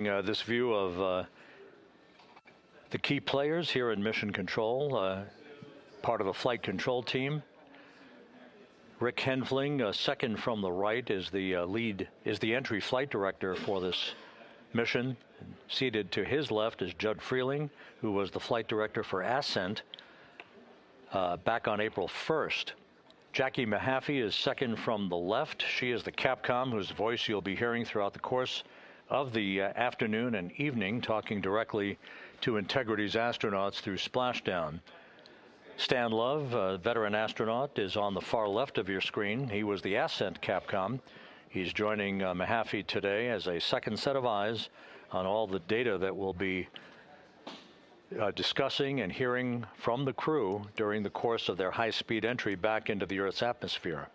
This view of the key players here in Mission Control, part of a flight control team. Rick Henfling, second from the right, is the entry flight director for this mission. Seated to his left is Judd Freeling, who was the flight director for Ascent back on April 1st. Jackie Mahaffey is second from the left. She is the Capcom, whose voice you'll be hearing throughout the course of the afternoon and evening, talking directly to Integrity's astronauts through splashdown. Stan Love, a veteran astronaut, is on the far left of your screen. He was the Ascent Capcom. He's joining Mahaffey today as a second set of eyes on all the data that we'll be discussing and hearing from the crew during the course of their high-speed entry back into the Earth's atmosphere.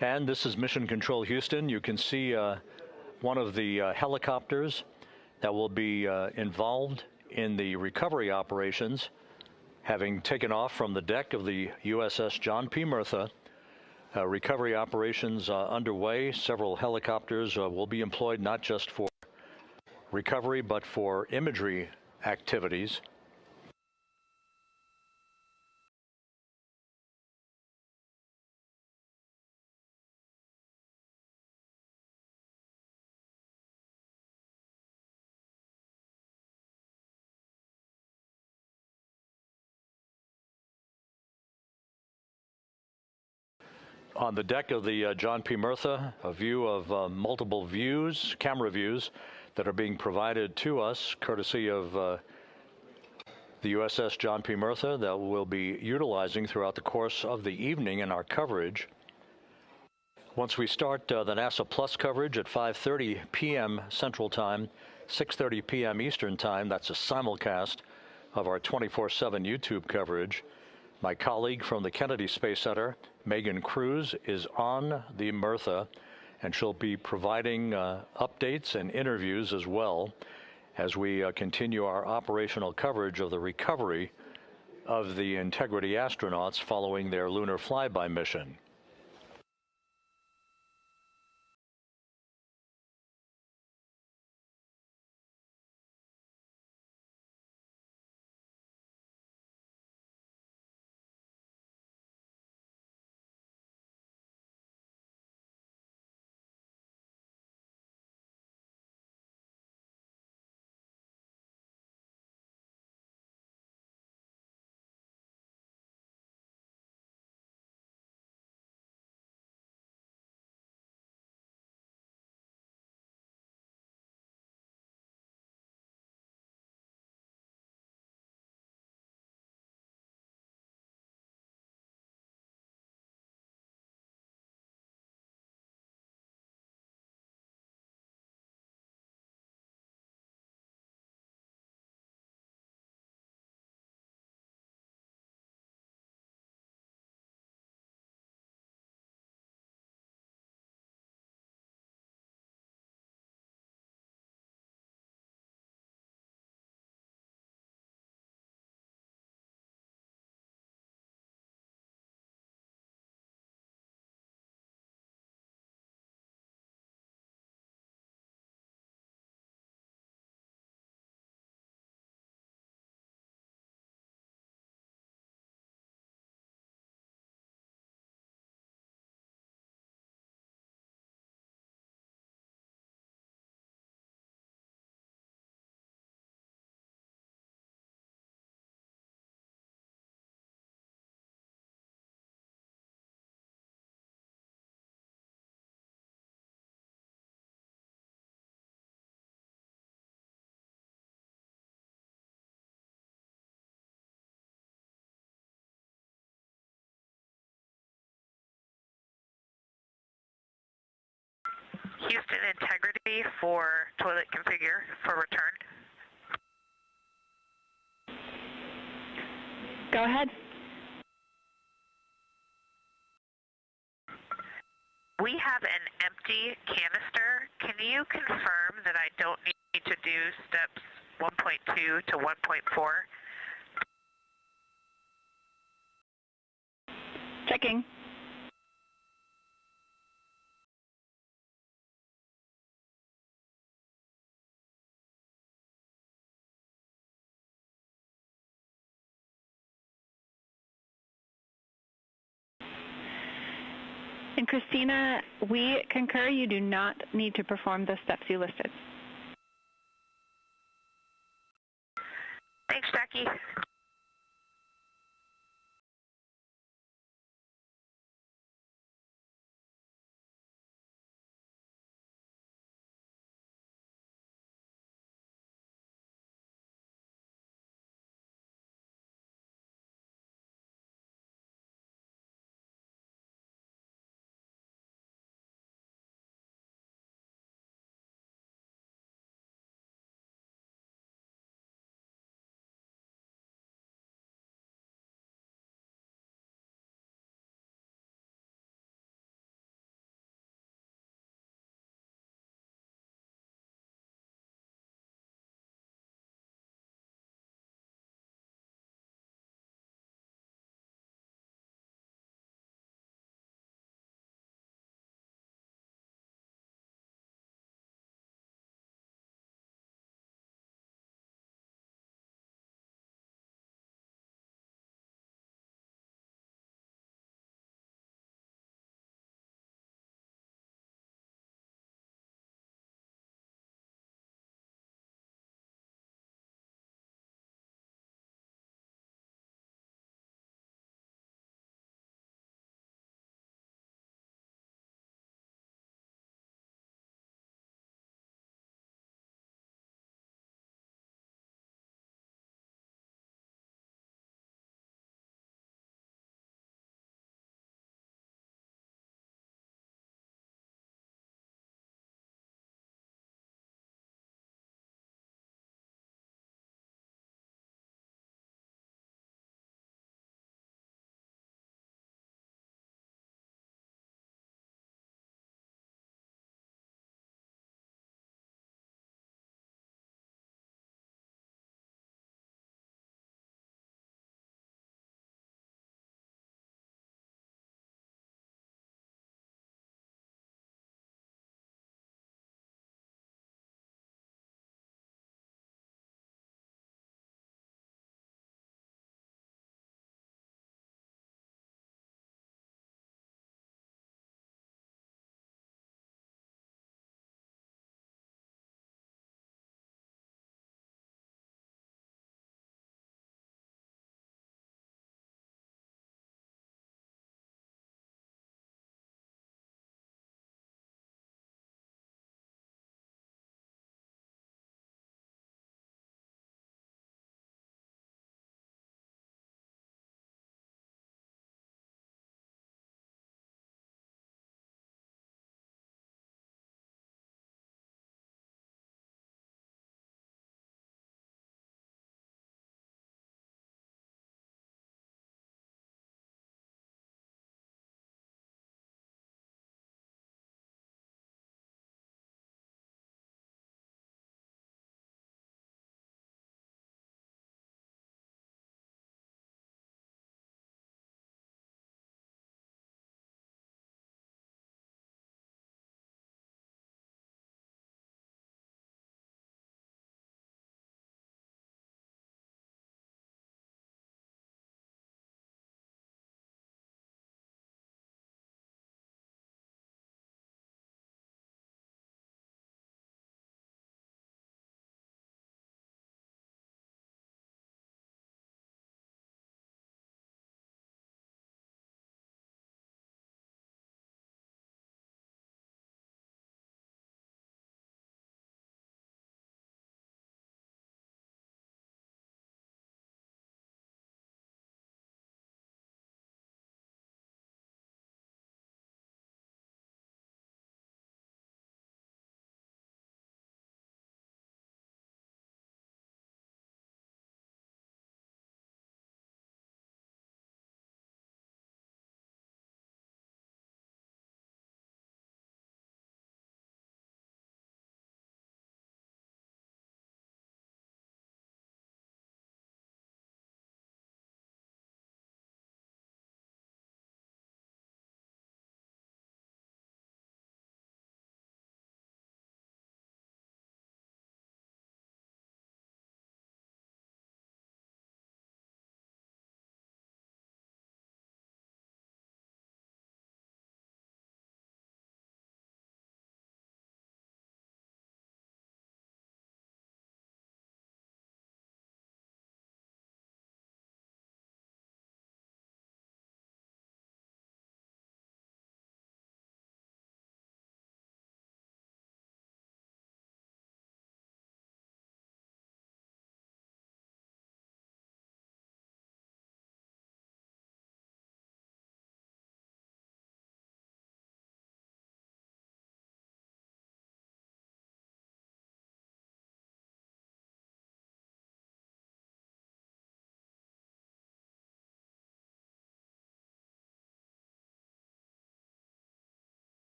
And this is Mission Control Houston. You can see one of the helicopters that will be involved in the recovery operations, having taken off from the deck of the USS John P. Murtha. Recovery operations underway. Several helicopters will be employed not just for recovery, but for imagery activities. On the deck of the John P. Murtha, a view of multiple views, camera views, that are being provided to us courtesy of the USS John P. Murtha that we'll be utilizing throughout the course of the evening in our coverage. Once we start the NASA Plus coverage at 5:30 p.m. Central Time, 6:30 p.m. Eastern Time, that's a simulcast of our 24/7 YouTube coverage. My colleague from the Kennedy Space Center, Megan Cruz, is on the Murtha, and she'll be providing updates and interviews as well as we continue our operational coverage of the recovery of the Integrity astronauts following their lunar flyby mission. Houston integrity for toilet configure for return. Go ahead. We have an empty canister. Can you confirm that I don't need to do steps 1.2 to 1.4? Checking. And Christina, we concur you do not need to perform the steps you listed. Thanks, Jackie.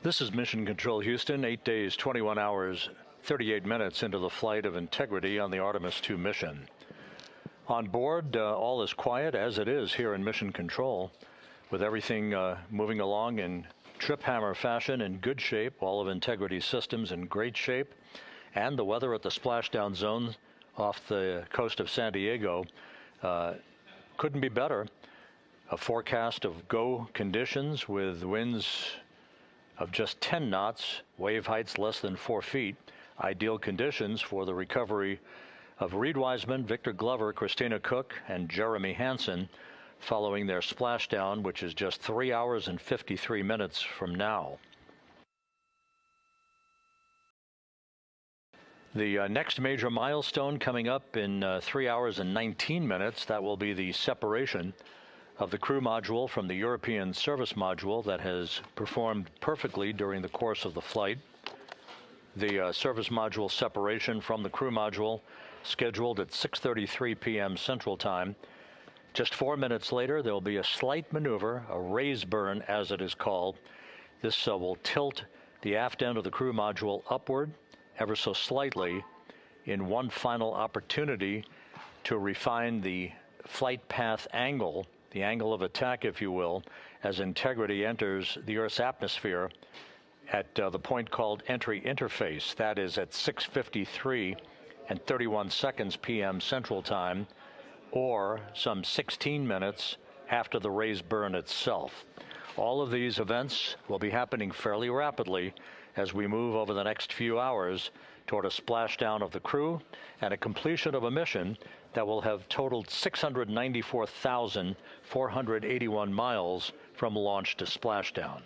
This is Mission Control Houston, 8 days, 21 hours, 38 minutes into the flight of Integrity on the Artemis II mission. On board, all is quiet, as it is here in Mission Control, with everything moving along in trip hammer fashion, in good shape, all of Integrity's systems in great shape, and the weather at the splashdown zone off the coast of San Diego couldn't be better. A forecast of go conditions with winds of just 10 knots, wave heights less than 4 feet, ideal conditions for the recovery of Reed Wiseman, Victor Glover, Christina Cook, and Jeremy Hansen following their splashdown, which is just 3 hours and 53 minutes from now. The next major milestone coming up in 3 hours and 19 minutes, that will be the separation of the crew module from the European service module that has performed perfectly during the course of the flight. The service module separation from the crew module scheduled at 6:33 p.m. Central Time. Just 4 minutes later, there will be a slight maneuver, a raise burn as it is called. This will tilt the aft end of the crew module upward ever so slightly in one final opportunity to refine the flight path angle, the angle of attack, if you will, as Integrity enters the Earth's atmosphere at the point called entry interface. That is at 6:53 and 31 seconds p.m. Central Time, or some 16 minutes after the raise burn itself. All of these events will be happening fairly rapidly as we move over the next few hours toward a splashdown of the crew and a completion of a mission that will have totaled 694,481 miles from launch to splashdown.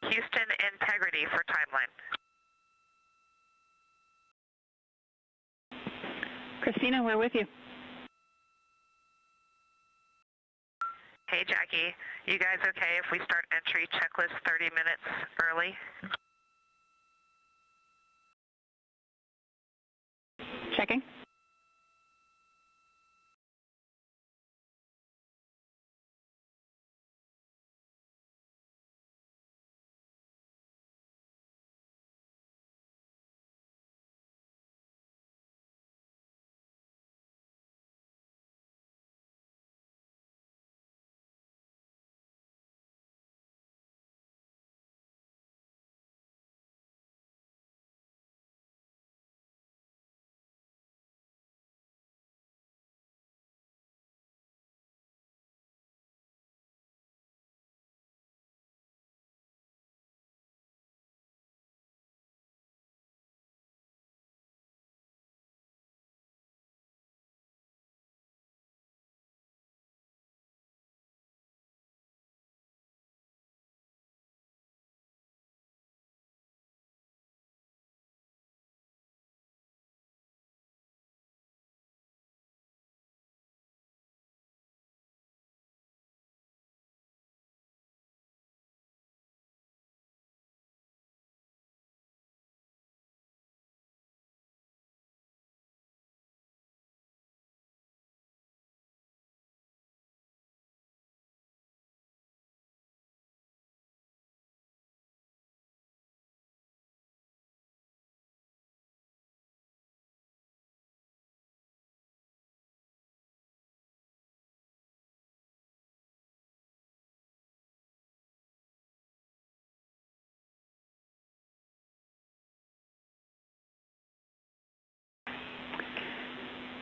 Houston, integrity for timeline. Christina, we're with you. Hey, Jackie. You guys okay if we start entry checklist 30 minutes early? Checking.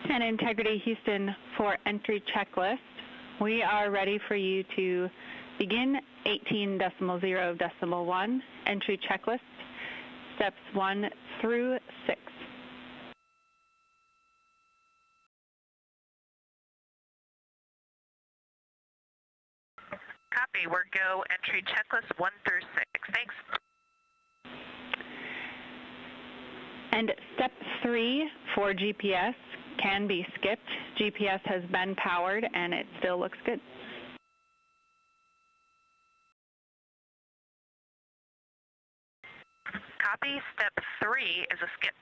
And integrity Houston for entry checklist. We are ready for you to begin 18.0.1 entry checklist, steps 1 through 6. Copy. We're go entry checklist 1 through 6. Thanks. And step 3 for GPS can be skipped. GPS has been powered and it still looks good. Copy. Step 3 is a skip.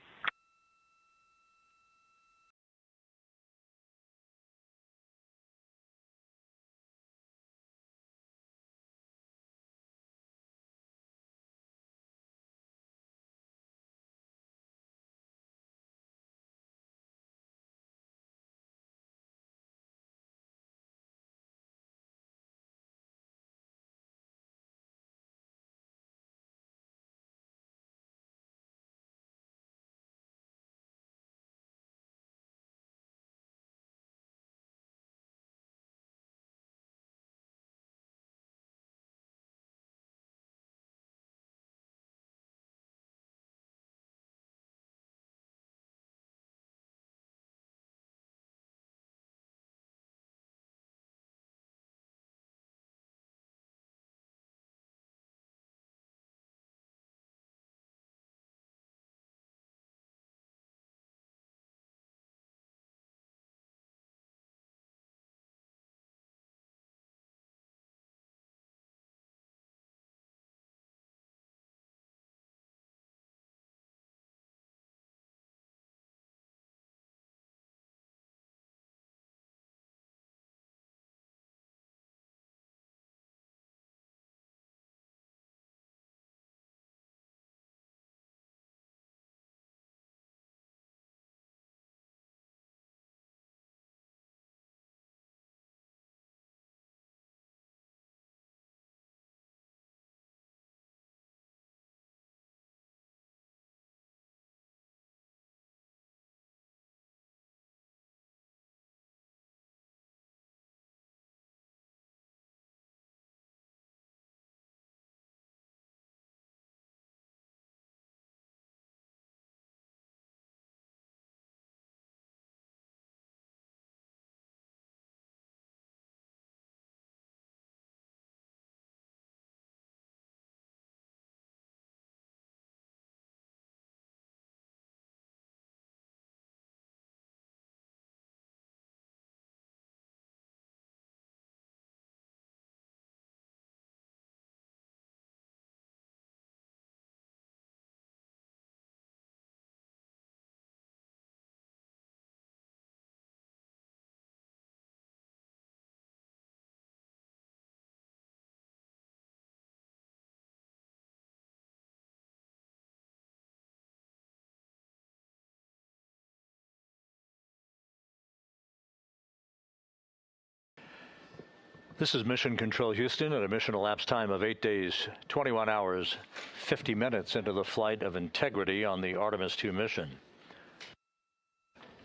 This is Mission Control Houston at a mission elapsed time of 8 days, 21 hours, 50 minutes into the flight of Integrity on the Artemis II mission.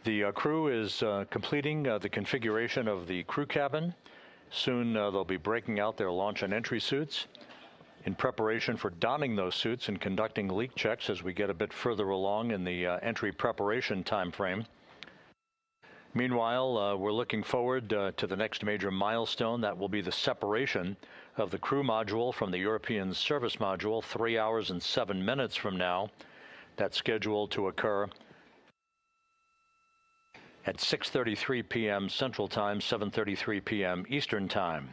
The crew is completing the configuration of the crew cabin. Soon they'll be breaking out their launch and entry suits in preparation for donning those suits and conducting leak checks as we get a bit further along in the entry preparation time frame. Meanwhile, we're looking forward to the next major milestone. That will be the separation of the crew module from the European service module 3 hours and 7 minutes from now. That's scheduled to occur at 6:33 p.m. Central Time, 7:33 p.m. Eastern Time.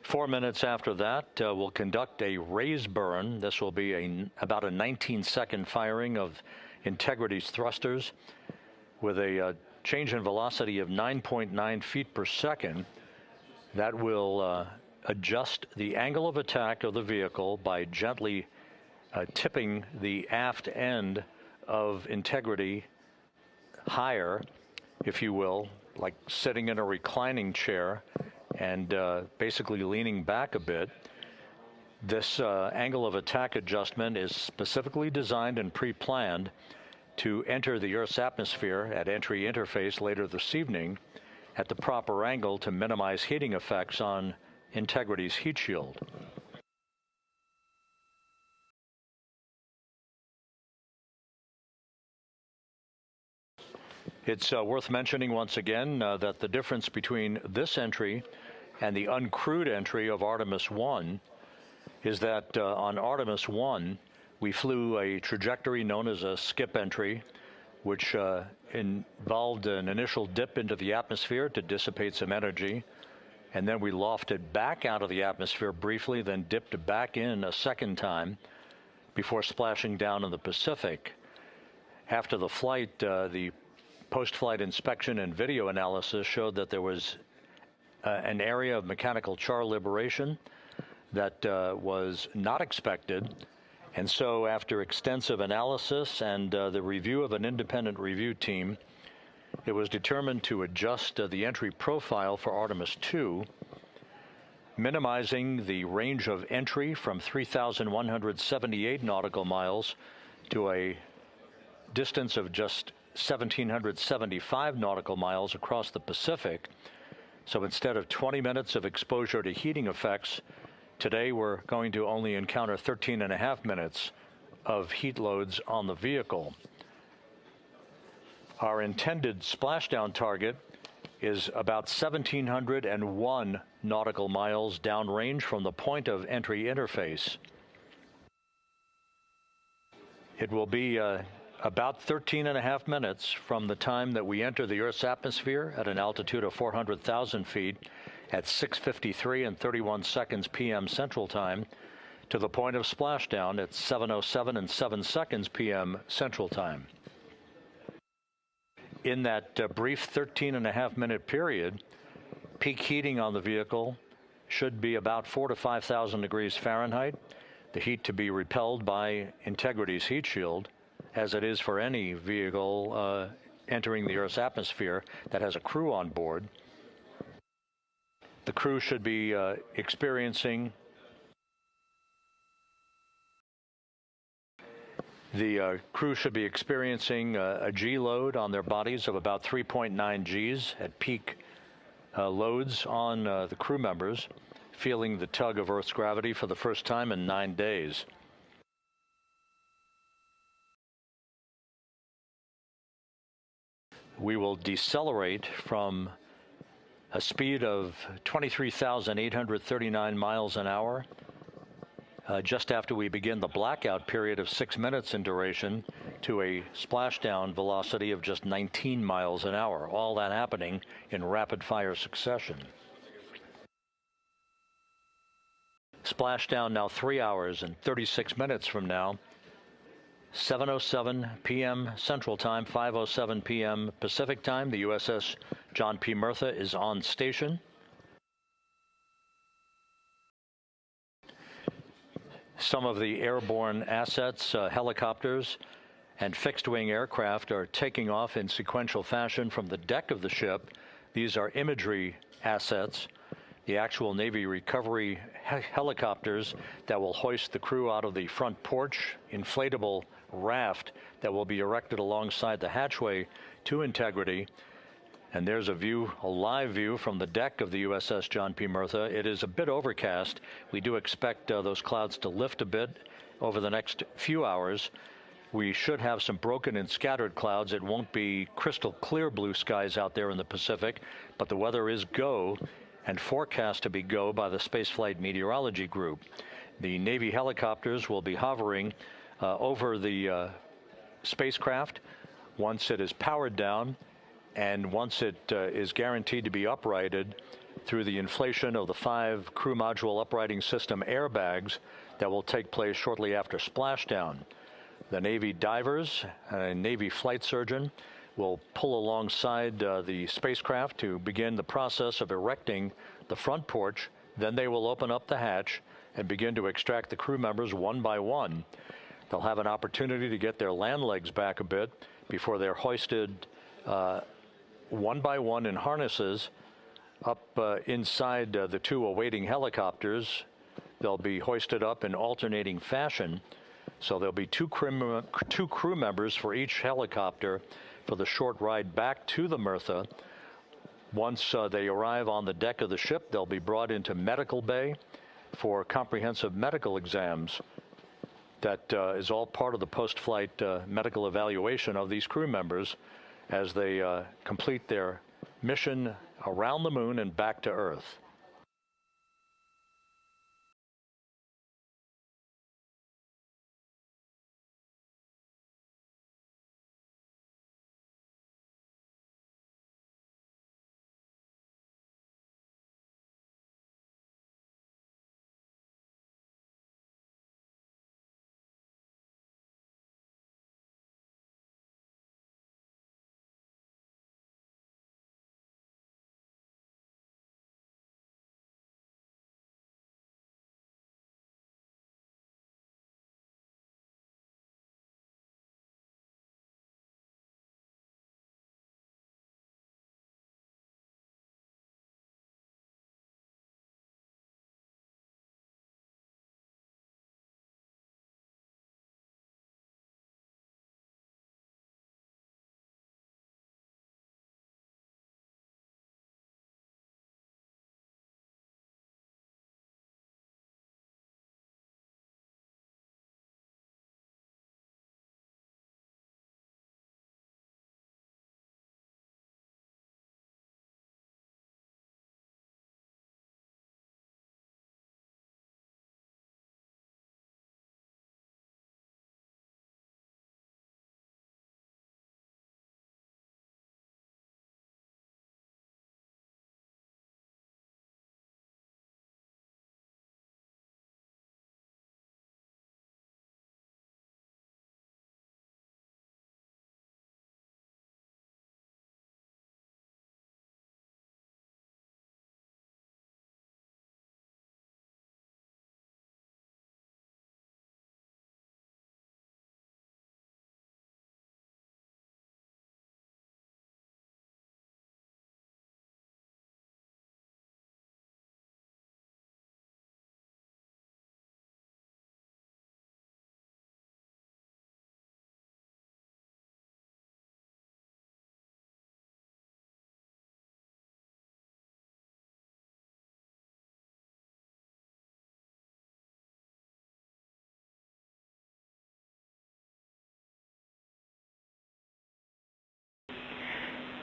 4 minutes after that, we'll conduct a raise burn. This will be about a 19-second firing of Integrity's thrusters with a change in velocity of 9.9 feet per second. That will adjust the angle of attack of the vehicle by gently tipping the aft end of Integrity higher, if you will, like sitting in a reclining chair and basically leaning back a bit. This angle of attack adjustment is specifically designed and pre-planned to enter the Earth's atmosphere at entry interface later this evening at the proper angle to minimize heating effects on Integrity's heat shield. It's worth mentioning once again that the difference between this entry and the uncrewed entry of Artemis 1 is that on Artemis 1, we flew a trajectory known as a skip entry, which involved an initial dip into the atmosphere to dissipate some energy, and then we lofted back out of the atmosphere briefly, then dipped back in a second time before splashing down in the Pacific. After the flight, the post-flight inspection and video analysis showed that there was an area of mechanical char liberation that was not expected. And so after extensive analysis and the review of an independent review team, it was determined to adjust the entry profile for Artemis II, minimizing the range of entry from 3,178 nautical miles to a distance of just 1,775 nautical miles across the Pacific. So instead of 20 minutes of exposure to heating effects, today we're going to only encounter 13.5 minutes of heat loads on the vehicle. Our intended splashdown target is about 1,701 nautical miles downrange from the point of entry interface. It will be about 13.5 minutes from the time that we enter the Earth's atmosphere at an altitude of 400,000 feet at 6:53 and 31 seconds p.m. Central Time to the point of splashdown at 7:07 and 7 seconds p.m. Central Time. In that brief 13.5 minute period, peak heating on the vehicle should be about 4,000 to 5,000 degrees Fahrenheit, the heat to be repelled by Integrity's heat shield, as it is for any vehicle entering the Earth's atmosphere that has a crew on board. The crew should be experiencing a G load on their bodies of about 3.9 Gs at peak loads on the crew members, feeling the tug of Earth's gravity for the first time in 9 days. We will decelerate from a speed of 23,839 miles an hour just after we begin the blackout period of 6 minutes in duration to a splashdown velocity of just 19 miles an hour, all that happening in rapid-fire succession. Splashdown now 3 hours and 36 minutes from now, 7:07 p.m. Central Time, 5:07 p.m. Pacific Time. The USS John P. Murtha is on station. Some of the airborne assets, helicopters, and fixed-wing aircraft are taking off in sequential fashion from the deck of the ship. These are imagery assets the actual Navy recovery helicopters that will hoist the crew out of the front porch inflatable raft that will be erected alongside the hatchway to Integrity. And there's a view, a live view from the deck of the USS John P. Murtha. It is a bit overcast. We do expect those clouds to lift a bit over the next few hours. We should have some broken and scattered clouds. It won't be crystal clear blue skies out there in the Pacific, but the weather is go and forecast to be go by the Spaceflight Meteorology Group. The Navy helicopters will be hovering over the spacecraft once it is powered down and once it is guaranteed to be uprighted through the inflation of the 5 crew module uprighting system airbags that will take place shortly after splashdown. The Navy divers and Navy flight surgeon will pull alongside the spacecraft to begin the process of erecting the front porch. Then they will open up the hatch and begin to extract the crew members one by one. They'll have an opportunity to get their land legs back a bit before they're hoisted one by one in harnesses up inside the 2 awaiting helicopters. They'll be hoisted up in alternating fashion. So there'll be two crew members for each helicopter for the short ride back to the Murtha. Once they arrive on the deck of the ship, they'll be brought into medical bay for comprehensive medical exams. That is all part of the post-flight medical evaluation of these crew members as they complete their mission around the moon and back to Earth.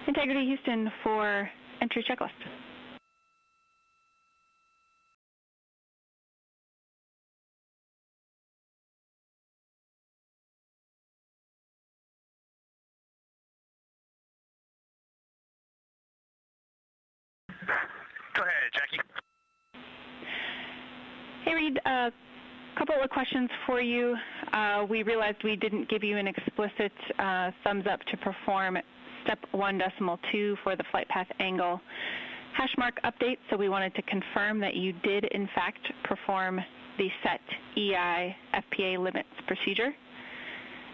Integrity Houston for entry checklist. Go ahead, Jackie. Hey, Reed, a couple of questions for you. We realized we didn't give you an explicit thumbs up to perform step 1.2 for the flight path angle hash mark update, so we wanted to confirm that you did in fact perform the set EI FPA limits procedure.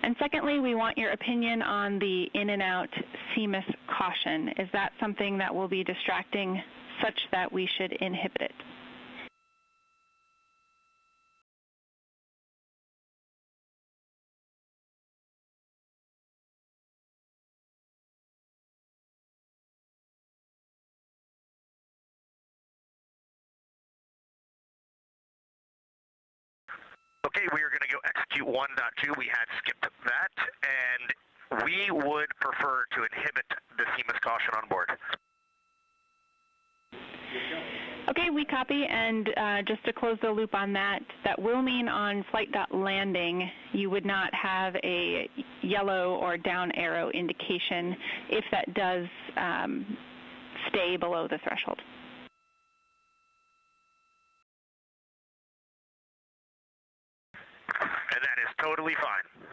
And secondly, we want your opinion on the in and out CMIS caution. Is that something that will be distracting such that we should inhibit it. Okay, we are going to go execute 1.2. We had skipped that, and we would prefer to inhibit the CMIS caution on board. Okay, we copy, and just to close the loop on that, that will mean on flight.landing you would not have a yellow or down arrow indication if that does stay below the threshold. And that is totally fine.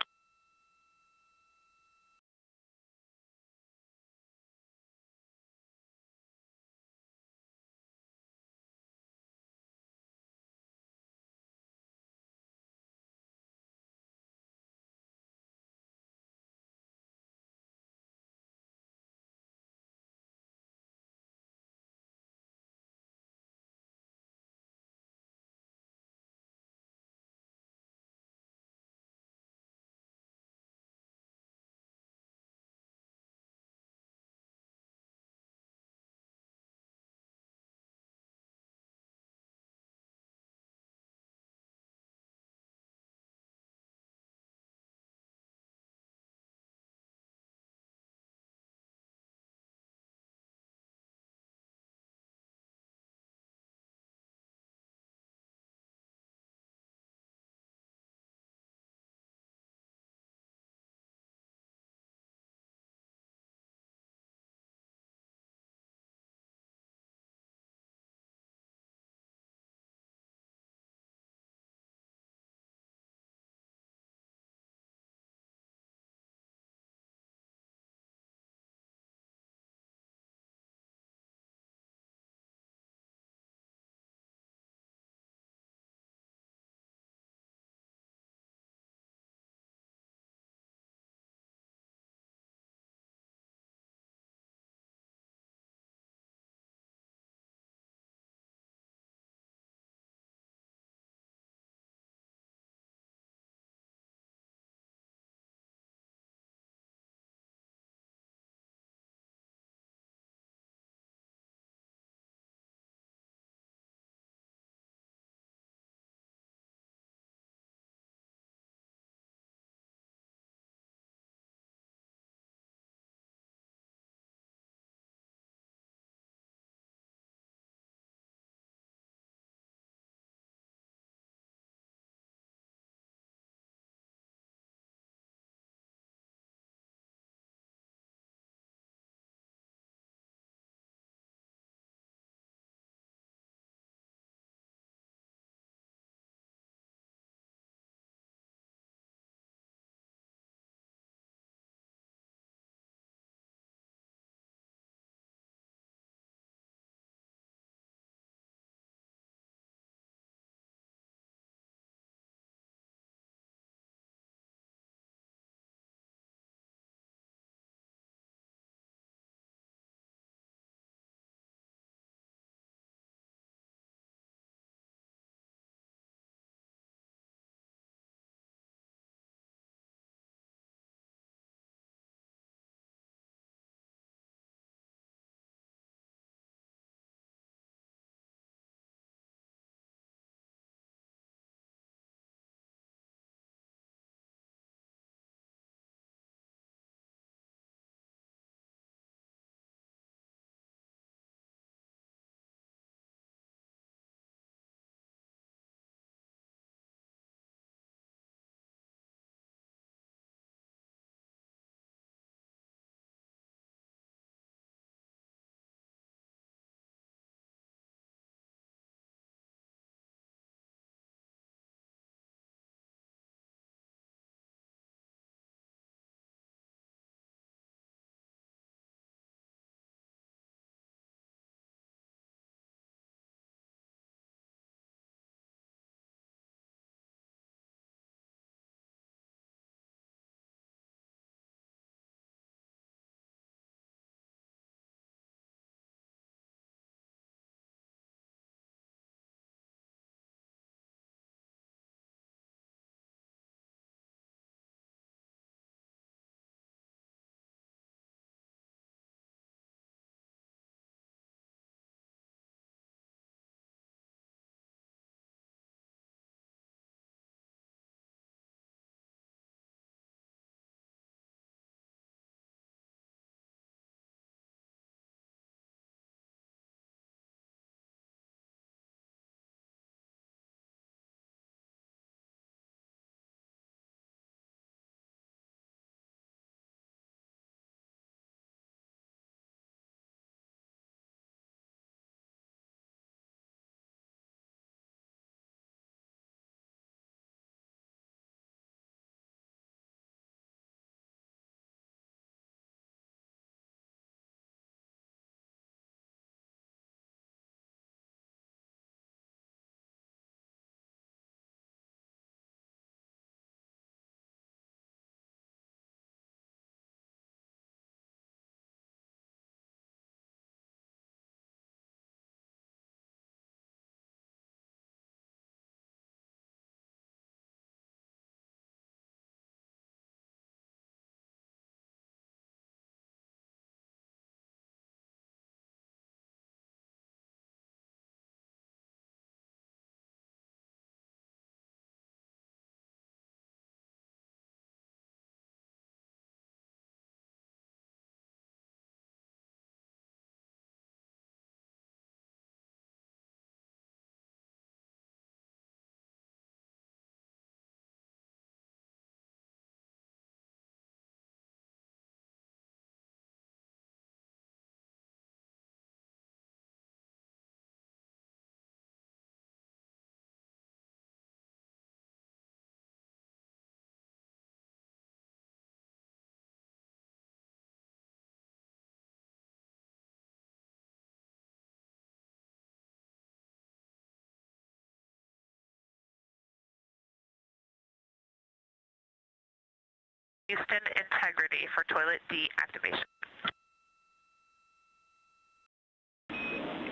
Houston, integrity for toilet deactivation.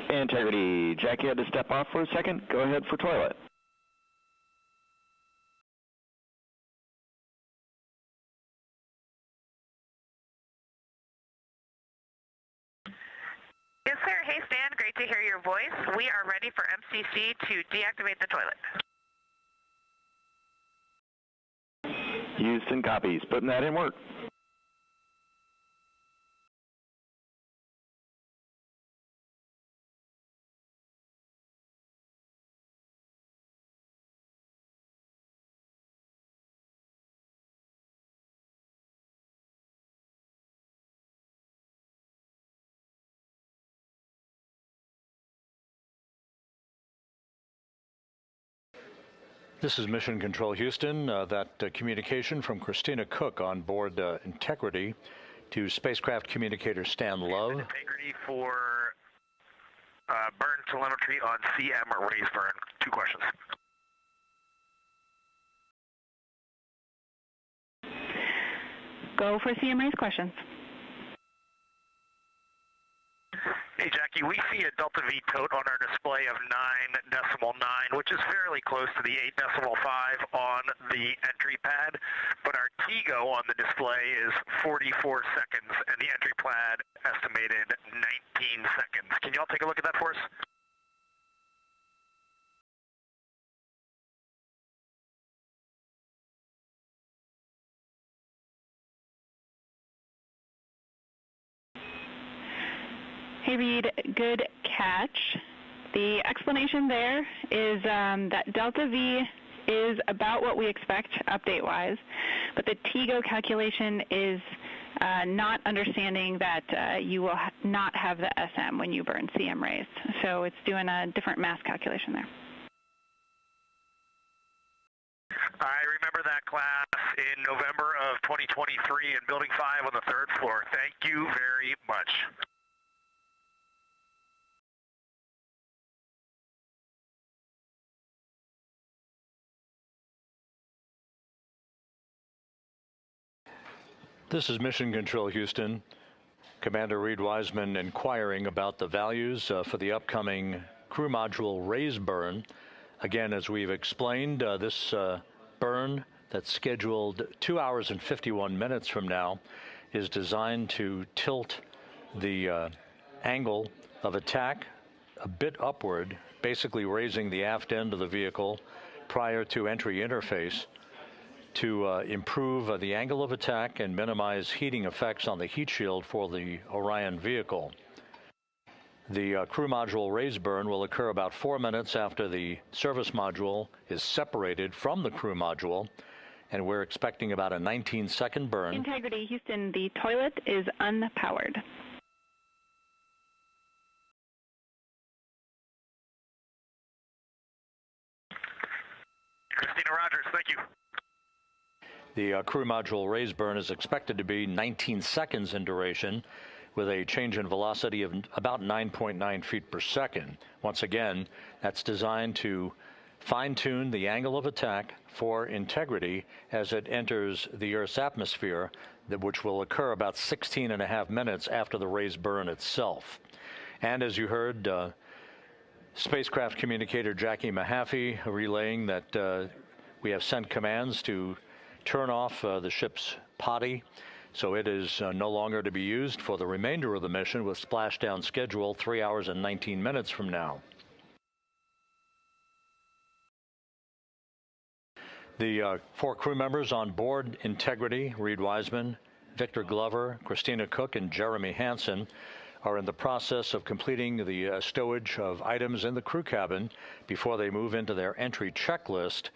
Integrity, Jackie had to step off for a second. Go ahead for toilet. Yes, sir. Hey, Stan. Great to hear your voice. We are ready for MCC to deactivate the toilet. Houston copies. Putting that in work. This is Mission Control Houston. That communication from Christina Cook on board Integrity to spacecraft communicator Stan Love. Integrity for burn telemetry on CM raise burn. 2 questions. Go for CM raise questions. Hey, Jackie, we see a Delta V tote on our display of 9.9, which is fairly close to the 8.5 on the entry pad, but our TIGO on the display is 44 seconds, and the entry pad estimated 19 seconds. Can y'all take a look at that for us? Hey, Reed, good catch. The explanation there is that Delta V is about what we expect update-wise, but the TIGO calculation is not understanding that you will not have the SM when you burn CM raised. So it's doing a different mass calculation there. I remember that class in November of 2023 in Building 5 on the 3rd floor. Thank you very much. This is Mission Control Houston. Commander Reed Wiseman inquiring about the values for the upcoming crew module raise burn. Again, as we've explained, this burn that's scheduled 2 hours and 51 minutes from now is designed to tilt the angle of attack a bit upward, basically raising the aft end of the vehicle prior to entry interface, to improve the angle of attack and minimize heating effects on the heat shield for the Orion vehicle. The crew module raise burn will occur about 4 minutes after the service module is separated from the crew module, and we're expecting about a 19-second burn. Integrity, Houston, the toilet is unpowered. Christina Rogers, thank you. The crew module raise burn is expected to be 19 seconds in duration, with a change in velocity of about 9.9 feet per second. Once again, that's designed to fine-tune the angle of attack for Integrity as it enters the Earth's atmosphere, which will occur about 16.5 minutes after the raise burn itself. And as you heard, spacecraft communicator Jackie Mahaffey relaying that we have sent commands to turn off the ship's potty, so it is no longer to be used for the remainder of the mission, with splashdown schedule 3 hours and 19 minutes from now. The 4 crew members on board Integrity, Reed Wiseman, Victor Glover, Christina Cook, and Jeremy Hansen, are in the process of completing the stowage of items in the crew cabin before they move into their entry checklist,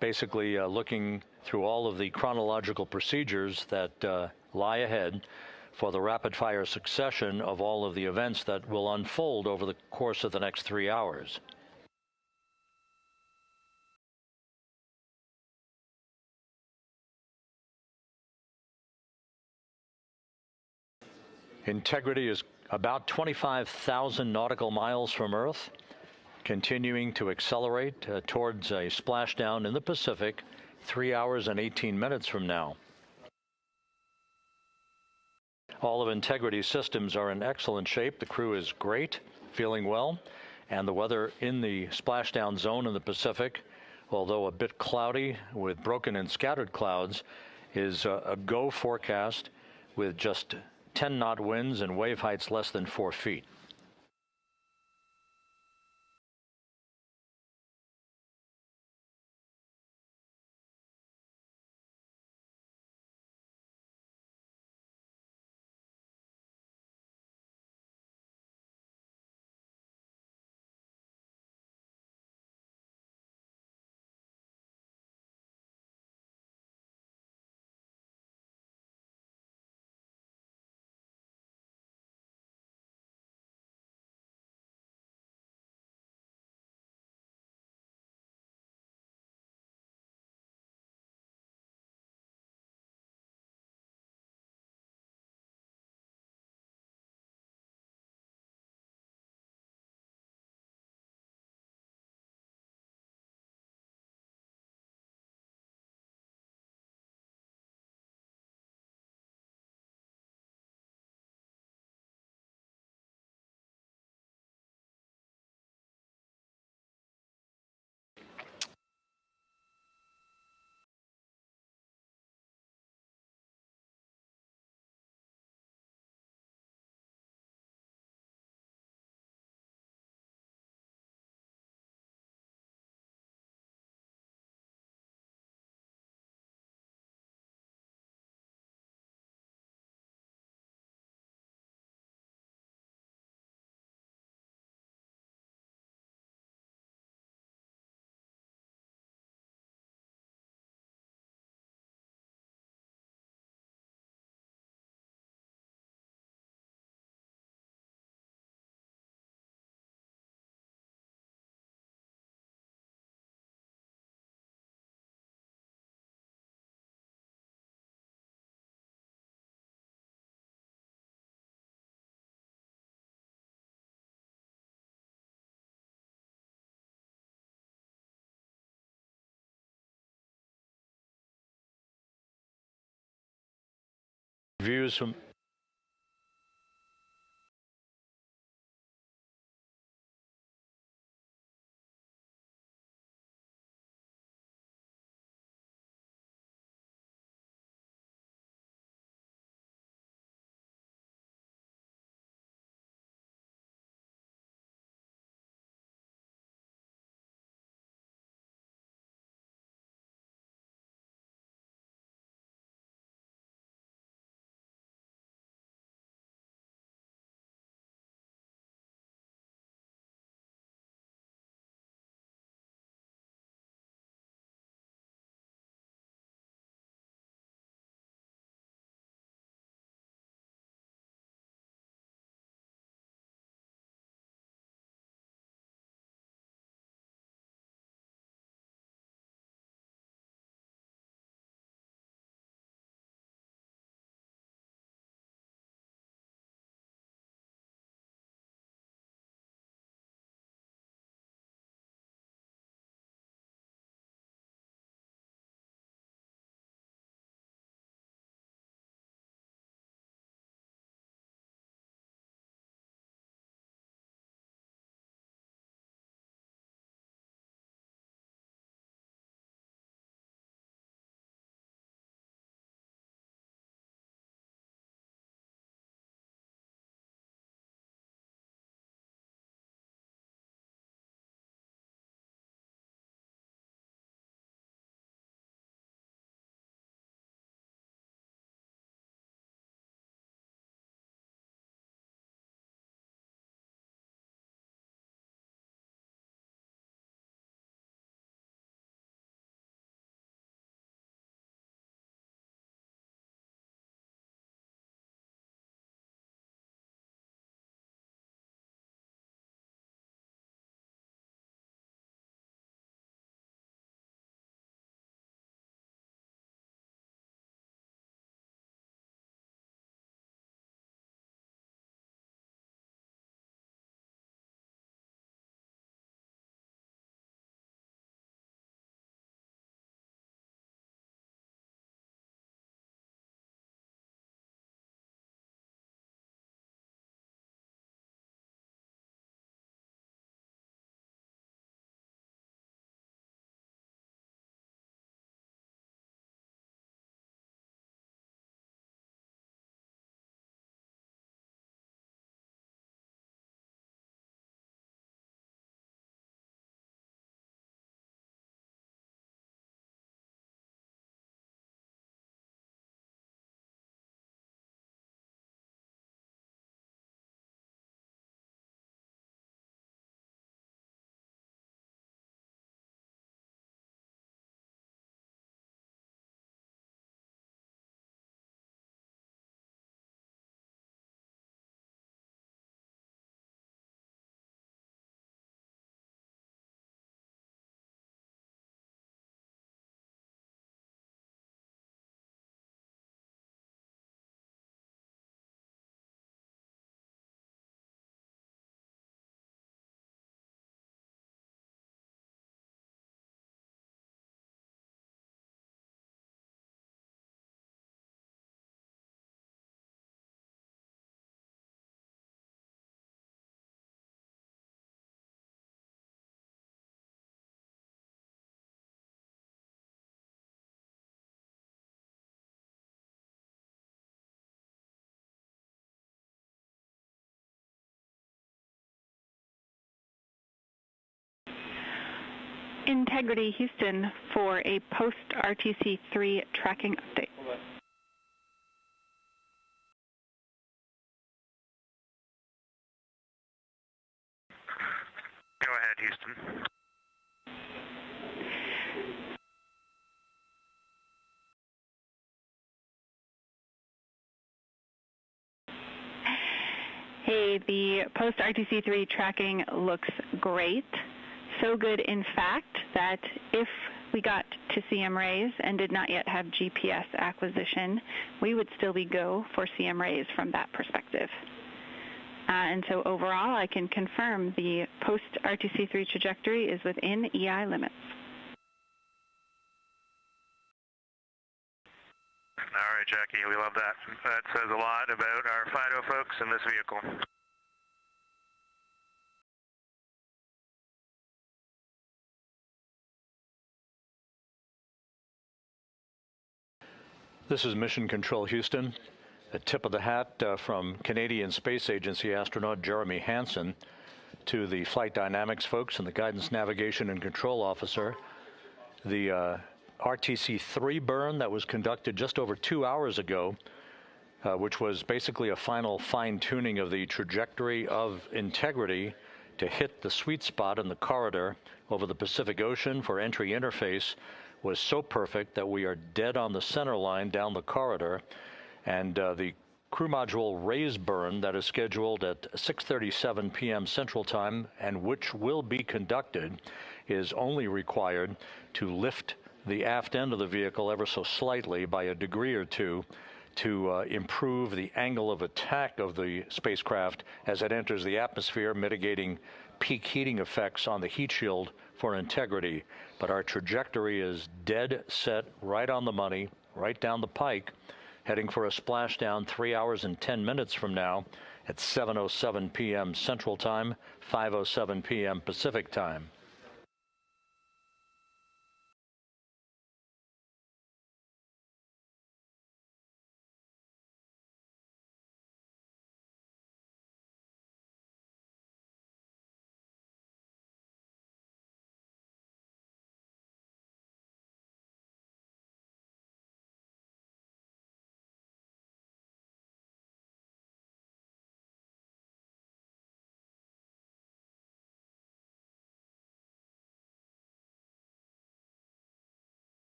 basically looking through all of the chronological procedures that lie ahead for the rapid-fire succession of all of the events that will unfold over the course of the next 3 hours. Integrity is about 25,000 nautical miles from Earth, continuing to accelerate towards a splashdown in the Pacific 3 hours and 18 minutes from now. All of Integrity's systems are in excellent shape. The crew is great, feeling well, and the weather in the splashdown zone in the Pacific, although a bit cloudy with broken and scattered clouds, is a go forecast with just 10-knot winds and wave heights less than 4 feet. Views from Integrity Houston for a post-RTC3 tracking update. Go ahead, Houston. Hey, the post-RTC3 tracking looks great. So good, in fact, that if we got to CM rays and did not yet have GPS acquisition, we would still be go for CM rays from that perspective. And so overall, I can confirm the post-RTC3 trajectory is within EI limits. All right, Jackie, we love that. That says a lot about our FIDO folks in this vehicle. This is Mission Control Houston. A tip of the hat from Canadian Space Agency astronaut Jeremy Hansen to the flight dynamics folks and the guidance, navigation, and control officer. The RTC-3 burn that was conducted just over 2 hours ago, which was basically a final fine-tuning of the trajectory of integrity to hit the sweet spot in the corridor over the Pacific Ocean for entry interface, was so perfect that we are dead on the center line down the corridor. And the crew module raise burn that is scheduled at 6:37 p.m. Central Time, and which will be conducted, is only required to lift the aft end of the vehicle ever so slightly by a degree or two to improve the angle of attack of the spacecraft as it enters the atmosphere, mitigating peak heating effects on the heat shield for integrity. But our trajectory is dead set, right on the money, right down the pike, heading for a splashdown 3 hours and 10 minutes from now at 7:07 p.m. Central Time, 5:07 p.m. Pacific Time.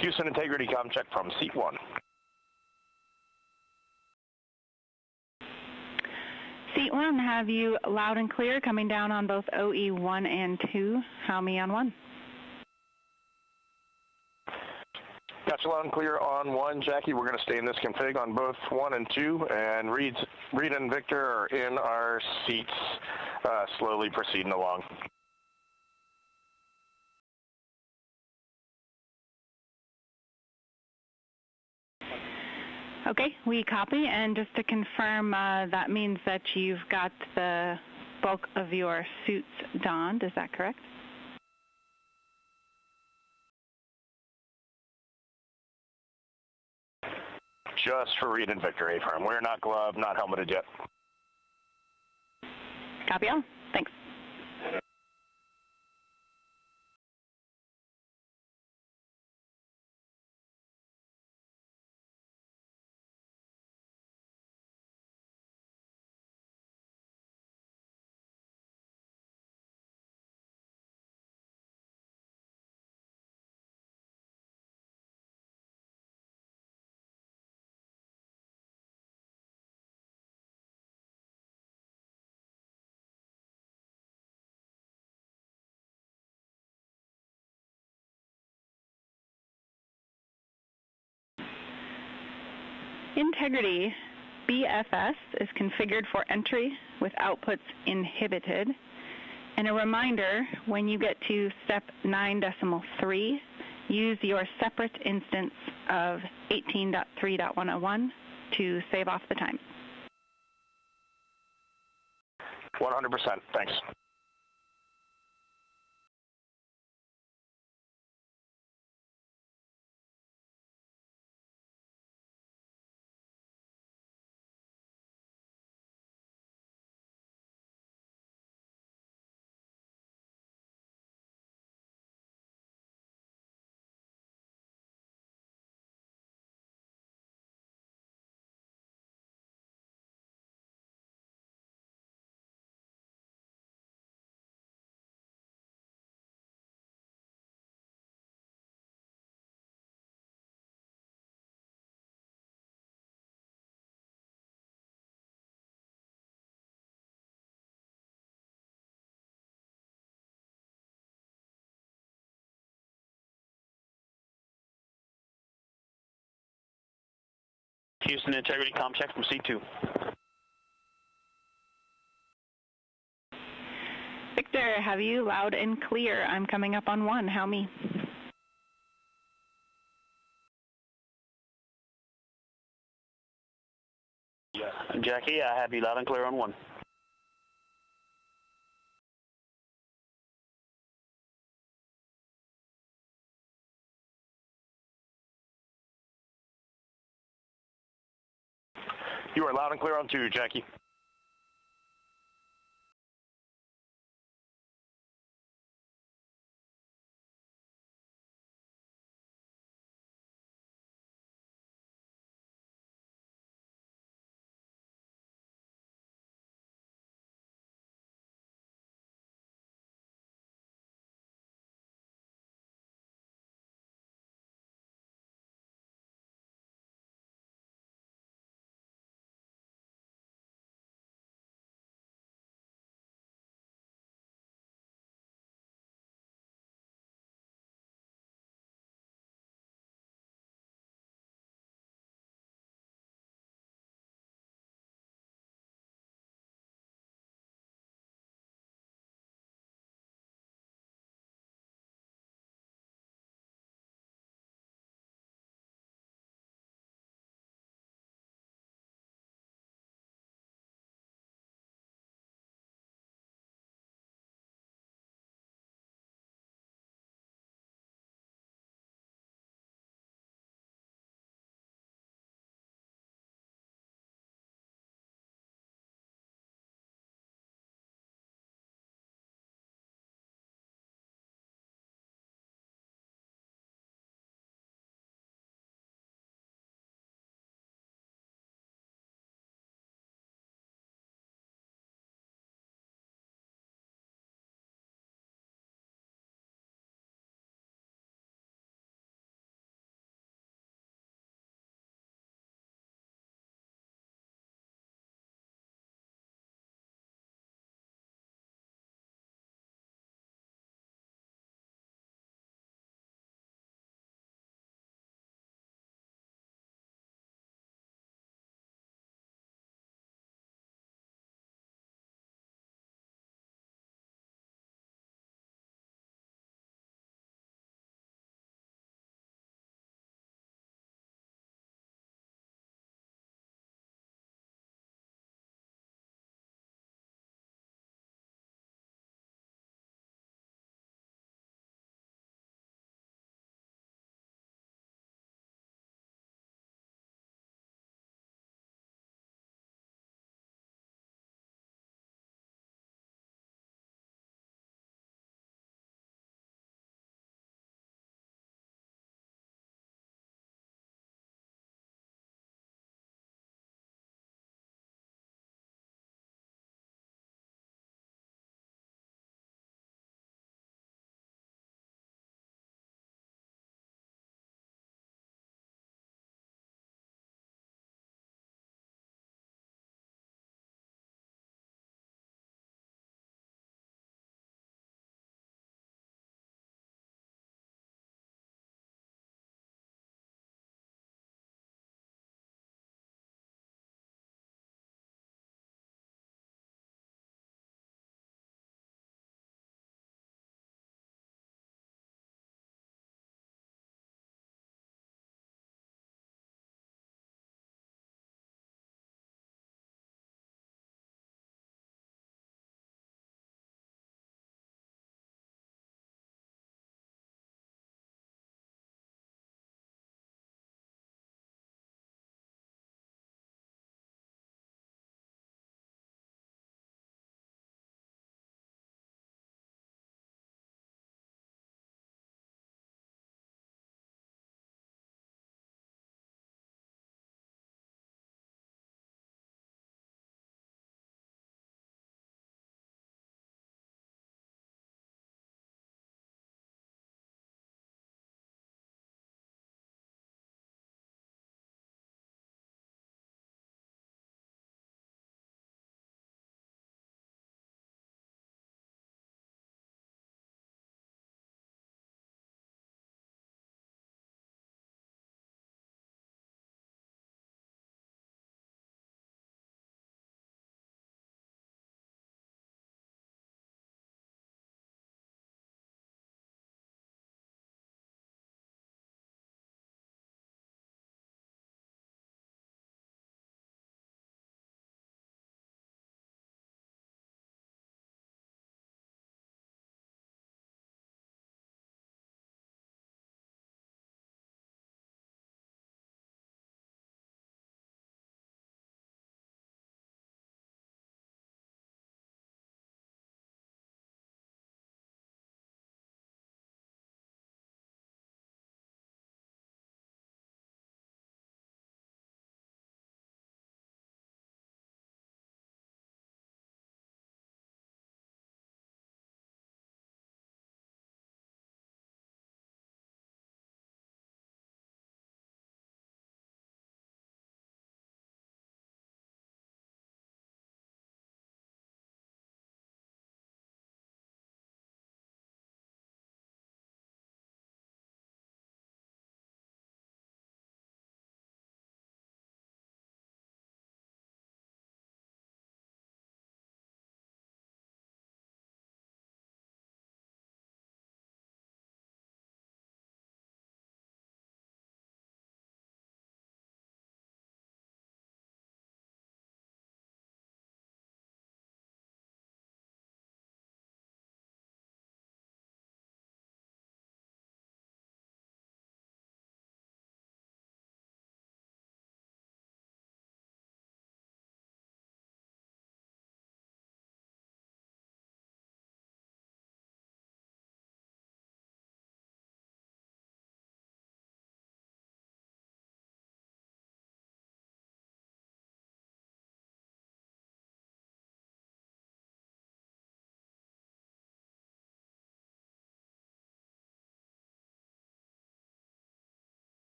Houston integrity com check from seat 1. Seat 1, have you loud and clear coming down on both OE 1 and 2? How me on 1? Got you loud and clear on 1, Jackie. We're going to stay in this config on both 1 and 2, and Reed and Victor are in our seats, slowly proceeding along. Okay, we copy, and just to confirm, that means that you've got the bulk of your suits donned, is that correct? Just for Reed and Victor, A-firm. We're not gloved, not helmeted yet. Copy all. Thanks. Integrity BFS is configured for entry with outputs inhibited. And a reminder, when you get to step 9.3, use your separate instance of 18.3.101 to save off the time. 100%, thanks. Houston integrity com check from C2. Victor, have you loud and clear? I'm coming up on 1. How me? Jackie, I have you loud and clear on 1. You are loud and clear on 2, Jackie.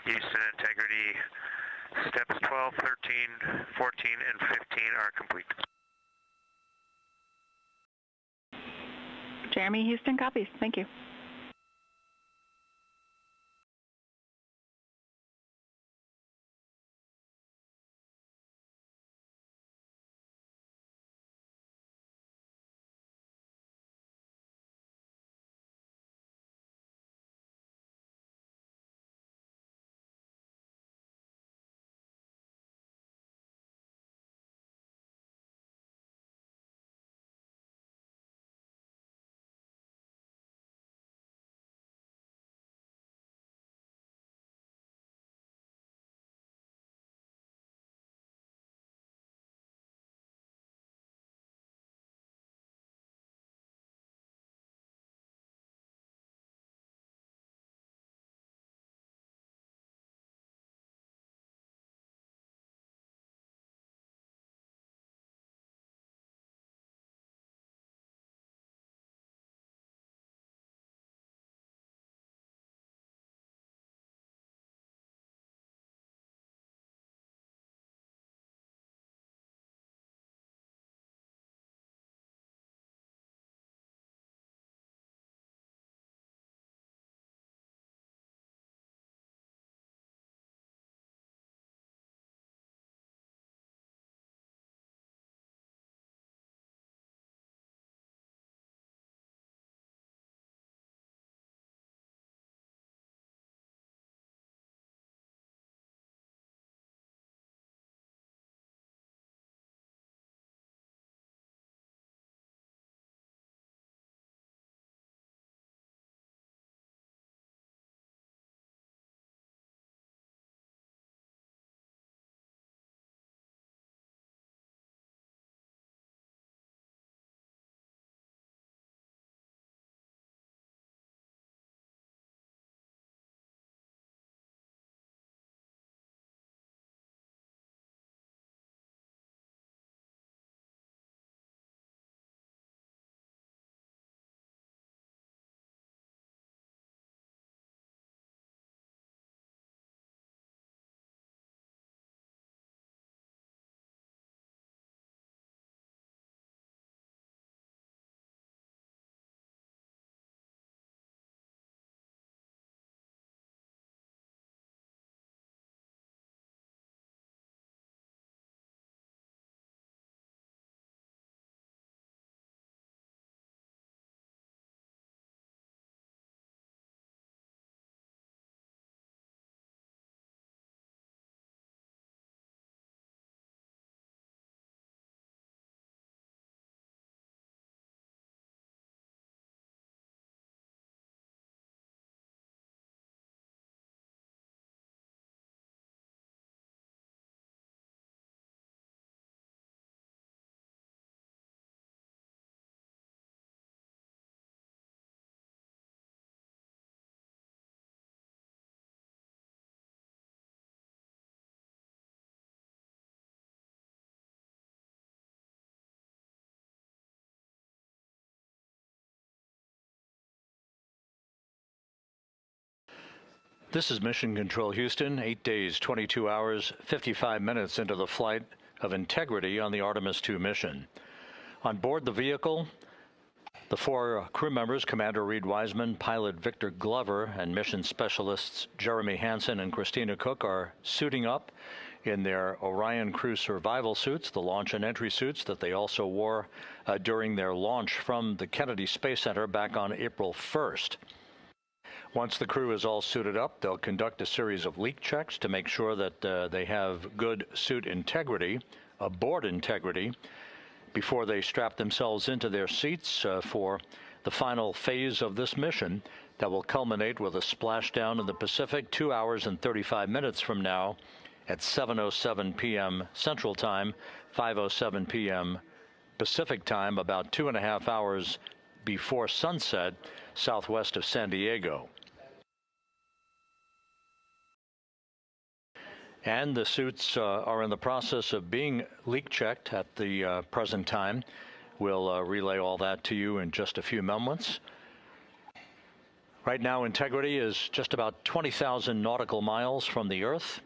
Houston, integrity. Steps 12, 13, 14, and 15 are complete. Jeremy, Houston, copies. Thank you. This is Mission Control Houston, 8 days, 22 hours, 55 minutes into the flight of Integrity on the Artemis II mission. On board the vehicle, the four crew members, Commander Reed Wiseman, pilot Victor Glover, and mission specialists Jeremy Hansen and Christina Cook are suiting up in their Orion crew survival suits, the launch and entry suits that they also wore during their launch from the Kennedy Space Center back on April 1st. Once the crew is all suited up, they'll conduct a series of leak checks to make sure that they have good suit integrity, aboard integrity, before they strap themselves into their seats for the final phase of this mission that will culminate with a splashdown in the Pacific 2 hours and 35 minutes from now at 7:07 p.m. Central Time, 5:07 p.m. Pacific Time, about 2.5 hours before sunset, southwest of San Diego. And the suits are in the process of being leak checked at the present time. We'll relay all that to you in just a few moments. Right now, Integrity is just about 20,000 nautical miles from the Earth,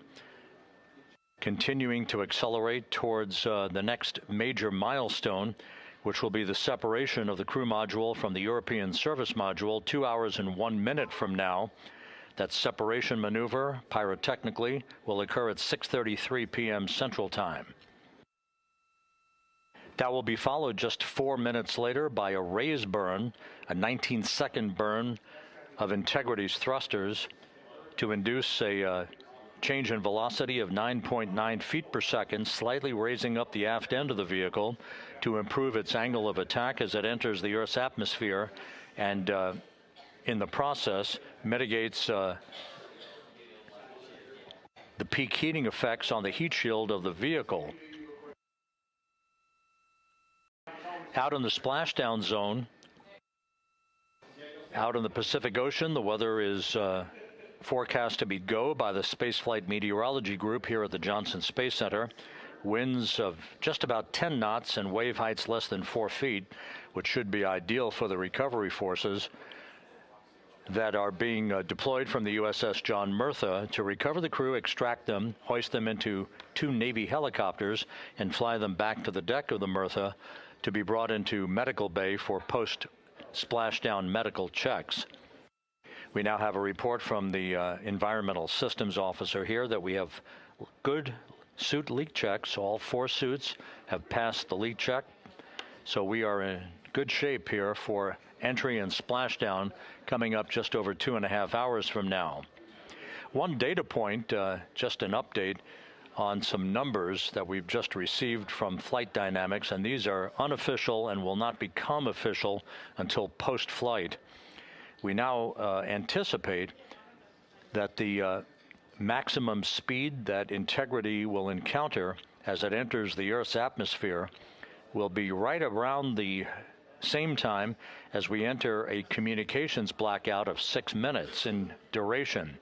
continuing to accelerate towards the next major milestone, which will be the separation of the crew module from the European service module 2 hours and 1 minute from now. That separation maneuver, pyrotechnically, will occur at 6:33 p.m. Central Time. That will be followed just 4 minutes later by a raise burn, a 19-second burn of Integrity's thrusters to induce a change in velocity of 9.9 feet per second, slightly raising up the aft end of the vehicle to improve its angle of attack as it enters the Earth's atmosphere, and in the process mitigates the peak heating effects on the heat shield of the vehicle. Out in the splashdown zone, out in the Pacific Ocean, the weather is forecast to be go by the Spaceflight Meteorology Group here at the Johnson Space Center. Winds of just about 10 knots and wave heights less than 4 feet, which should be ideal for the recovery forces that are being deployed from the USS John Murtha to recover the crew, extract them, hoist them into 2 Navy helicopters, and fly them back to the deck of the Murtha to be brought into medical bay for post-splashdown medical checks. We now have a report from the environmental systems officer here that we have good suit leak checks. All 4 suits have passed the leak check, so we are in good shape here for entry and splashdown coming up just over 2.5 hours from now. One data point, just an update on some numbers that we've just received from Flight Dynamics, and these are unofficial and will not become official until post-flight. We now anticipate that the maximum speed that Integrity will encounter as it enters the Earth's atmosphere will be right around the same time as we enter a communications blackout of 6 minutes in duration.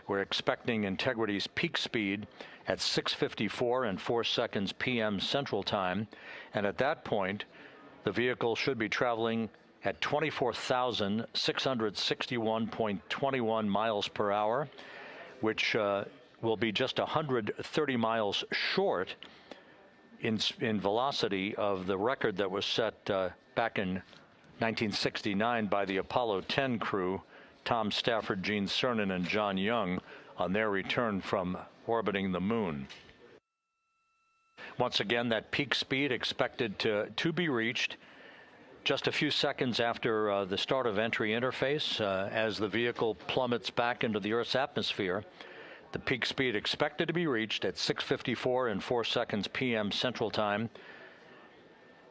We're expecting Integrity's peak speed at 6:54 and 4 seconds p.m. Central Time, and at that point, the vehicle should be traveling at 24,661.21 miles per hour, which will be just 130 miles short in velocity of the record that was set back in 1969 by the Apollo 10 crew, Tom Stafford, Gene Cernan, and John Young, on their return from orbiting the moon. Once again, that peak speed expected to be reached just a few seconds after the start of entry interface, as the vehicle plummets back into the Earth's atmosphere. The peak speed expected to be reached at 6:54 and 4 seconds p.m. Central Time,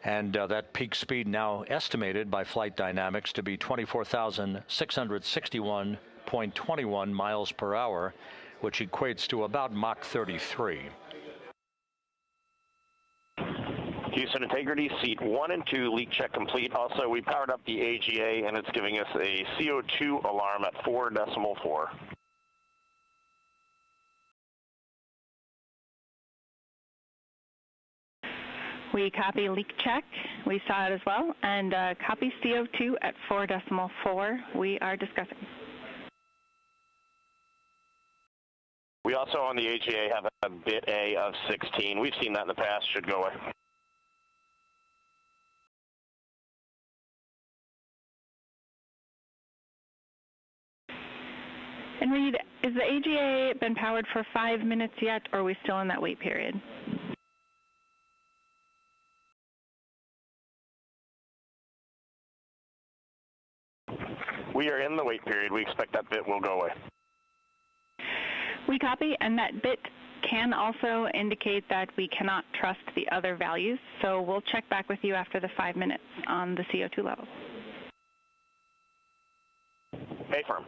and that peak speed now estimated by Flight Dynamics to be 24,661.21 miles per hour, which equates to about Mach 33. Houston Integrity, seat 1 and 2, leak check complete. Also, we powered up the AGA, and it's giving us a CO2 alarm at 4.4. We copy leak check. We saw it as well. And copy CO2 at 4.4. We are discussing. We also on the AGA have a bit A of 16. We've seen that in the past. Should go away. And Reed, is the AGA been powered for 5 minutes yet, or are we still in that wait period? We are in the wait period. We expect that bit will go away. We copy, and that bit can also indicate that we cannot trust the other values, so we'll check back with you after the 5 minutes on the CO2 levels. Affirm.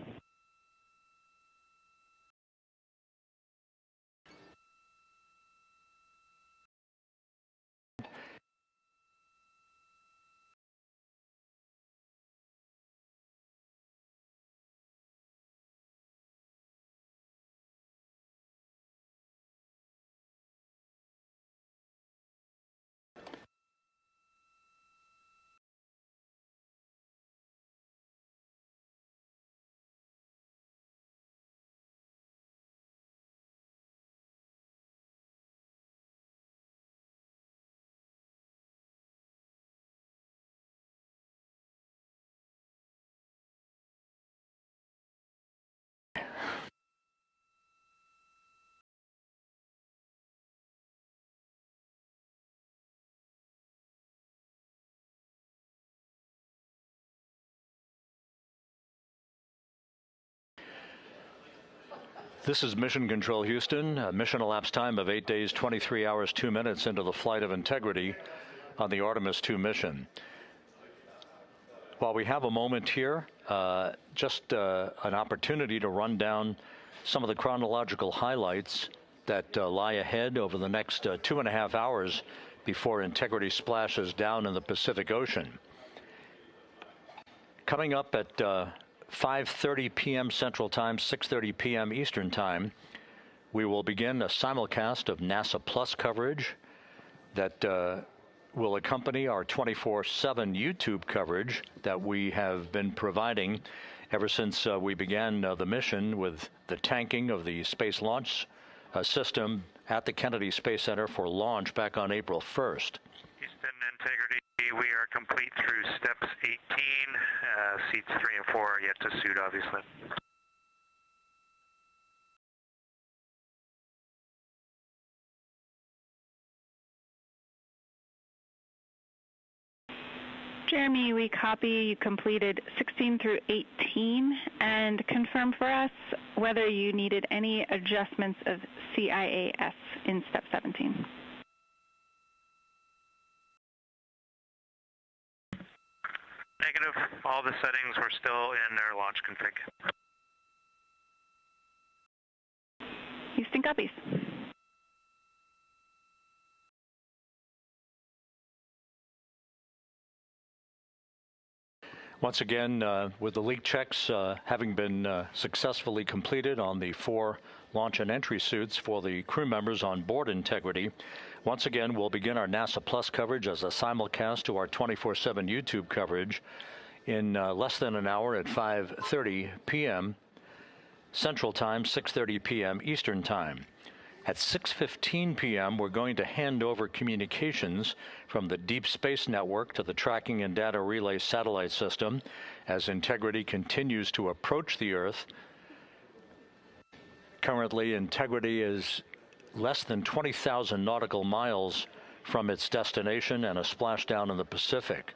This is Mission Control Houston. Mission elapsed time of 8 days, 23 hours, 2 minutes into the flight of Integrity on the Artemis II mission. While we have a moment here, just an opportunity to run down some of the chronological highlights that lie ahead over the next 2.5 hours before Integrity splashes down in the Pacific Ocean. Coming up at 5:30 p.m. Central Time, 6:30 p.m. Eastern Time, we will begin a simulcast of NASA Plus coverage that will accompany our 24/7 YouTube coverage that we have been providing ever since we began the mission with the tanking of the Space Launch System at the Kennedy Space Center for launch back on April 1st. Houston, Integrity, we are complete through steps 18. Seats 3 and 4 are yet to suit, obviously. Jeremy, we copy you completed 16 through 18, and confirm for us whether you needed any adjustments of CIAS in step 17. Negative. All the settings were still in their launch config. Houston copies. Once again, with the leak checks having been successfully completed on the 4 launch and entry suits for the crew members on board Integrity, once again we'll begin our NASA Plus coverage as a simulcast to our 24/7 YouTube coverage in less than an hour at 5:30 p.m. Central Time, 6:30 p.m. Eastern Time. At 6:15 p.m., we're going to hand over communications from the Deep Space Network to the Tracking and Data Relay Satellite System as Integrity continues to approach the Earth. Currently, Integrity is less than 20,000 nautical miles from its destination and a splashdown in the Pacific.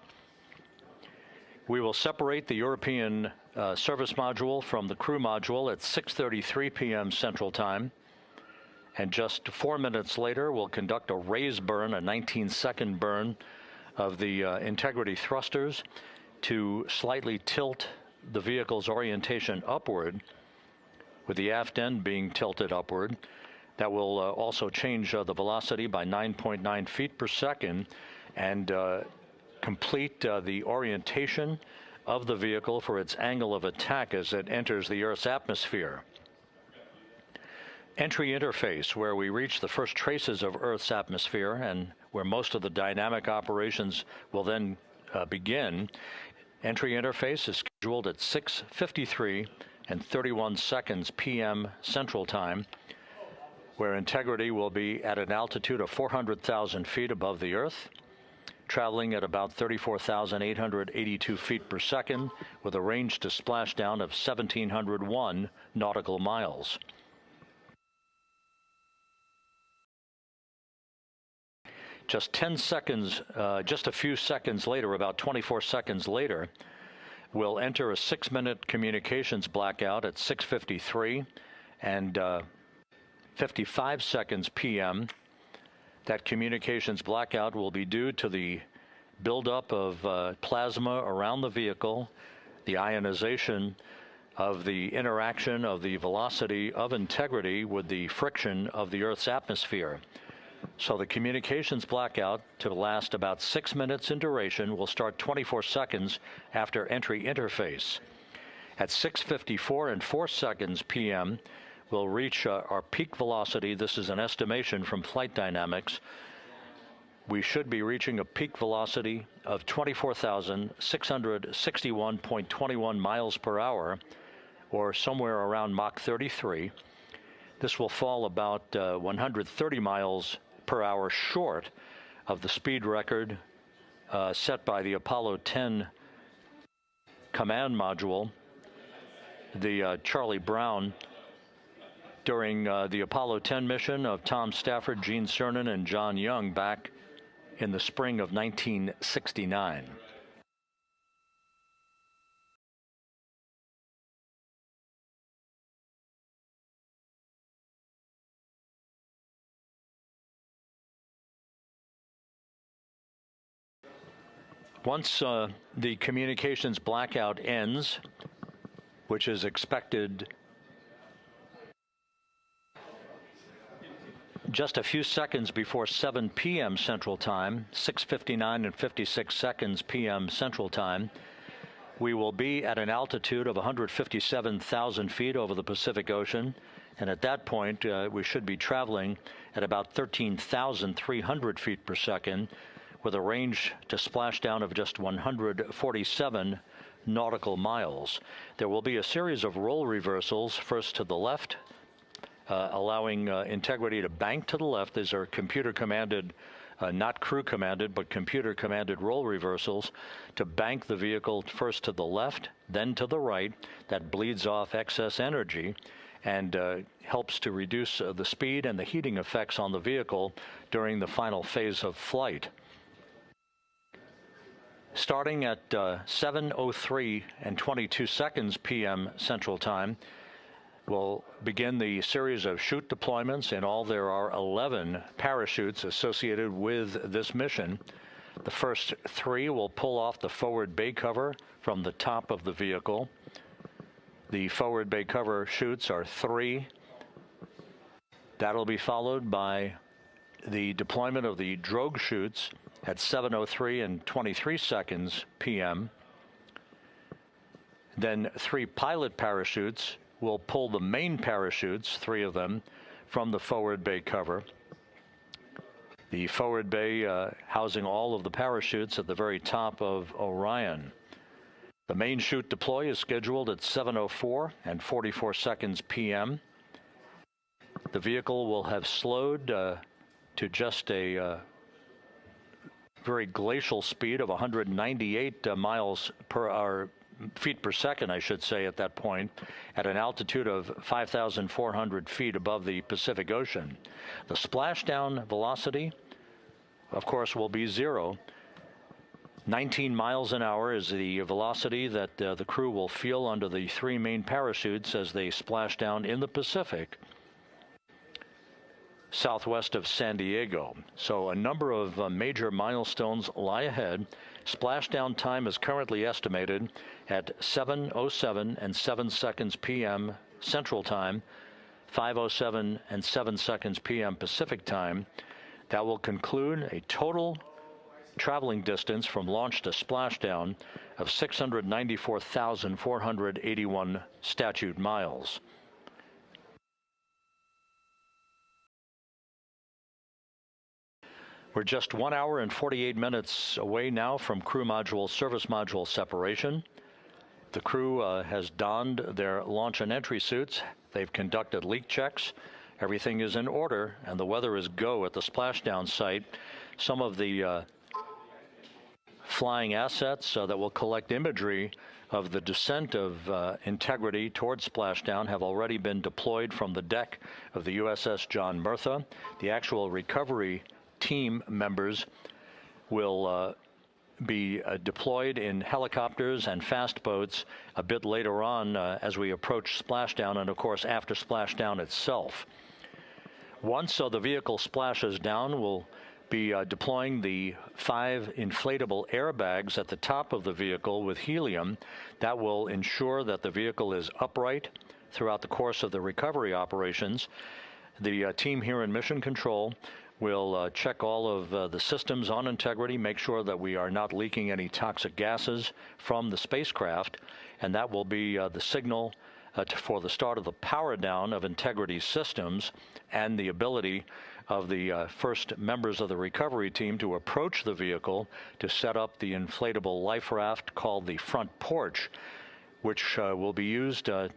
We will separate the European service module from the crew module at 6:33 p.m. Central Time. And just 4 minutes later, we'll conduct a raise burn, a 19-second burn of the Integrity thrusters to slightly tilt the vehicle's orientation upward, with the aft end being tilted upward. That will also change the velocity by 9.9 feet per second and complete the orientation of the vehicle for its angle of attack as it enters the Earth's atmosphere. Entry interface, where we reach the first traces of Earth's atmosphere and where most of the dynamic operations will then begin. Entry interface is scheduled at 6:53 and 31 seconds p.m. Central Time, where Integrity will be at an altitude of 400,000 feet above the Earth, traveling at about 34,882 feet per second with a range to splashdown of 1,701 nautical miles. Just 10 seconds, just a few seconds later, about 24 seconds later, we'll enter a 6-minute communications blackout at 6:53 and 55 seconds p.m. That communications blackout will be due to the buildup of plasma around the vehicle, the ionization of the interaction of the velocity of Integrity with the friction of the Earth's atmosphere. So the communications blackout, to last about 6 minutes in duration, will start 24 seconds after entry interface. At 6:54 and 4 seconds p.m., we'll reach our peak velocity. This is an estimation from Flight Dynamics. We should be reaching a peak velocity of 24,661.21 miles per hour, or somewhere around Mach 33. This will fall about 130 miles per hour short of the speed record set by the Apollo 10 command module, the Charlie Brown, during the Apollo 10 mission of Tom Stafford, Gene Cernan, and John Young back in the spring of 1969. Once the communications blackout ends, which is expected just a few seconds before 7 p.m. Central Time, 6:59 and 56 seconds p.m. Central Time, we will be at an altitude of 157,000 feet over the Pacific Ocean, and at that point we should be traveling at about 13,300 feet per second, with a range to splashdown of just 147 nautical miles. There will be a series of roll reversals, first to the left, allowing Integrity to bank to the left. These are computer-commanded, not crew-commanded, but computer-commanded roll reversals to bank the vehicle first to the left, then to the right. That bleeds off excess energy and helps to reduce the speed and the heating effects on the vehicle during the final phase of flight. Starting at 7:03 and 22 seconds p.m. Central Time, we'll begin the series of chute deployments. In all, there are 11 parachutes associated with this mission. The first 3 will pull off the forward bay cover from the top of the vehicle. The forward bay cover chutes are 3. That'll be followed by the deployment of the drogue chutes at 7:03 and 23 seconds p.m. Then 3 pilot parachutes will pull the main parachutes, 3 of them, from the forward bay cover. The forward bay housing all of the parachutes at the very top of Orion. The main chute deploy is scheduled at 7:04 and 44 seconds p.m. The vehicle will have slowed to just a very glacial speed of 198 miles per hour, feet per second, I should say, at that point, at an altitude of 5,400 feet above the Pacific Ocean. The splashdown velocity, of course, will be 0. 19 miles an hour is the velocity that the crew will feel under the 3 main parachutes as they splash down in the Pacific, southwest of San Diego. So a number of major milestones lie ahead. Splashdown time is currently estimated at 7:07 and 7 seconds p.m. Central Time, 5:07 and 7 seconds p.m. Pacific Time. That will conclude a total traveling distance from launch to splashdown of 694,481 statute miles. We're just 1 hour and 48 minutes away now from crew module, service module separation. The crew has donned their launch and entry suits. They've conducted leak checks. Everything is in order, and the weather is go at the splashdown site. Some of the flying assets that will collect imagery of the descent of Integrity towards splashdown have already been deployed from the deck of the USS John Murtha. The actual recovery team members will be deployed in helicopters and fast boats a bit later on as we approach splashdown, and of course after splashdown itself. Once the vehicle splashes down, we'll be deploying the 5 inflatable airbags at the top of the vehicle with helium. That will ensure that the vehicle is upright throughout the course of the recovery operations. The team here in Mission Control will check all of the systems on Integrity, make sure that we are not leaking any toxic gases from the spacecraft, and that will be the signal for the start of the power down of Integrity systems and the ability of the first members of the recovery team to approach the vehicle to set up the inflatable life raft called the front porch, which will be used to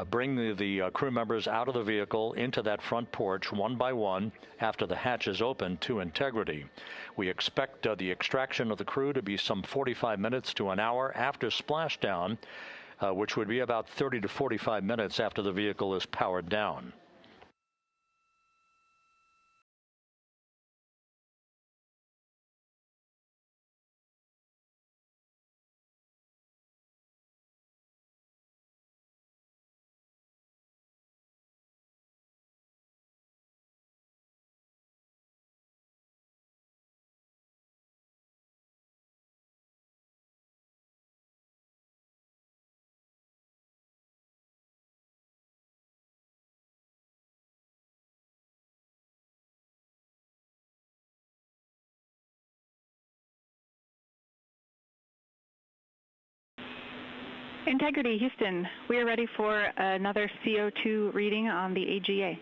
bring the crew members out of the vehicle into that front porch one by one after the hatch is open to Integrity. We expect the extraction of the crew to be some 45 minutes to an hour after splashdown, which would be about 30 to 45 minutes after the vehicle is powered down. Integrity, Houston, we are ready for another CO2 reading on the AGA.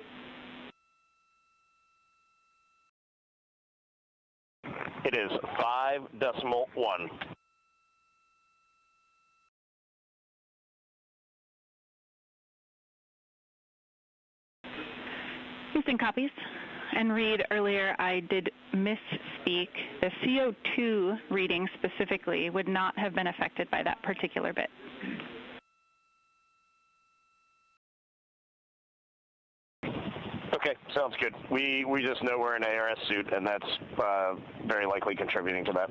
It is 5.1. Houston copies. And Reed, earlier I did misspeak. The CO2 reading specifically would not have been affected by that particular bit. Okay, sounds good. We just know we're in an ARS suit, and that's very likely contributing to that.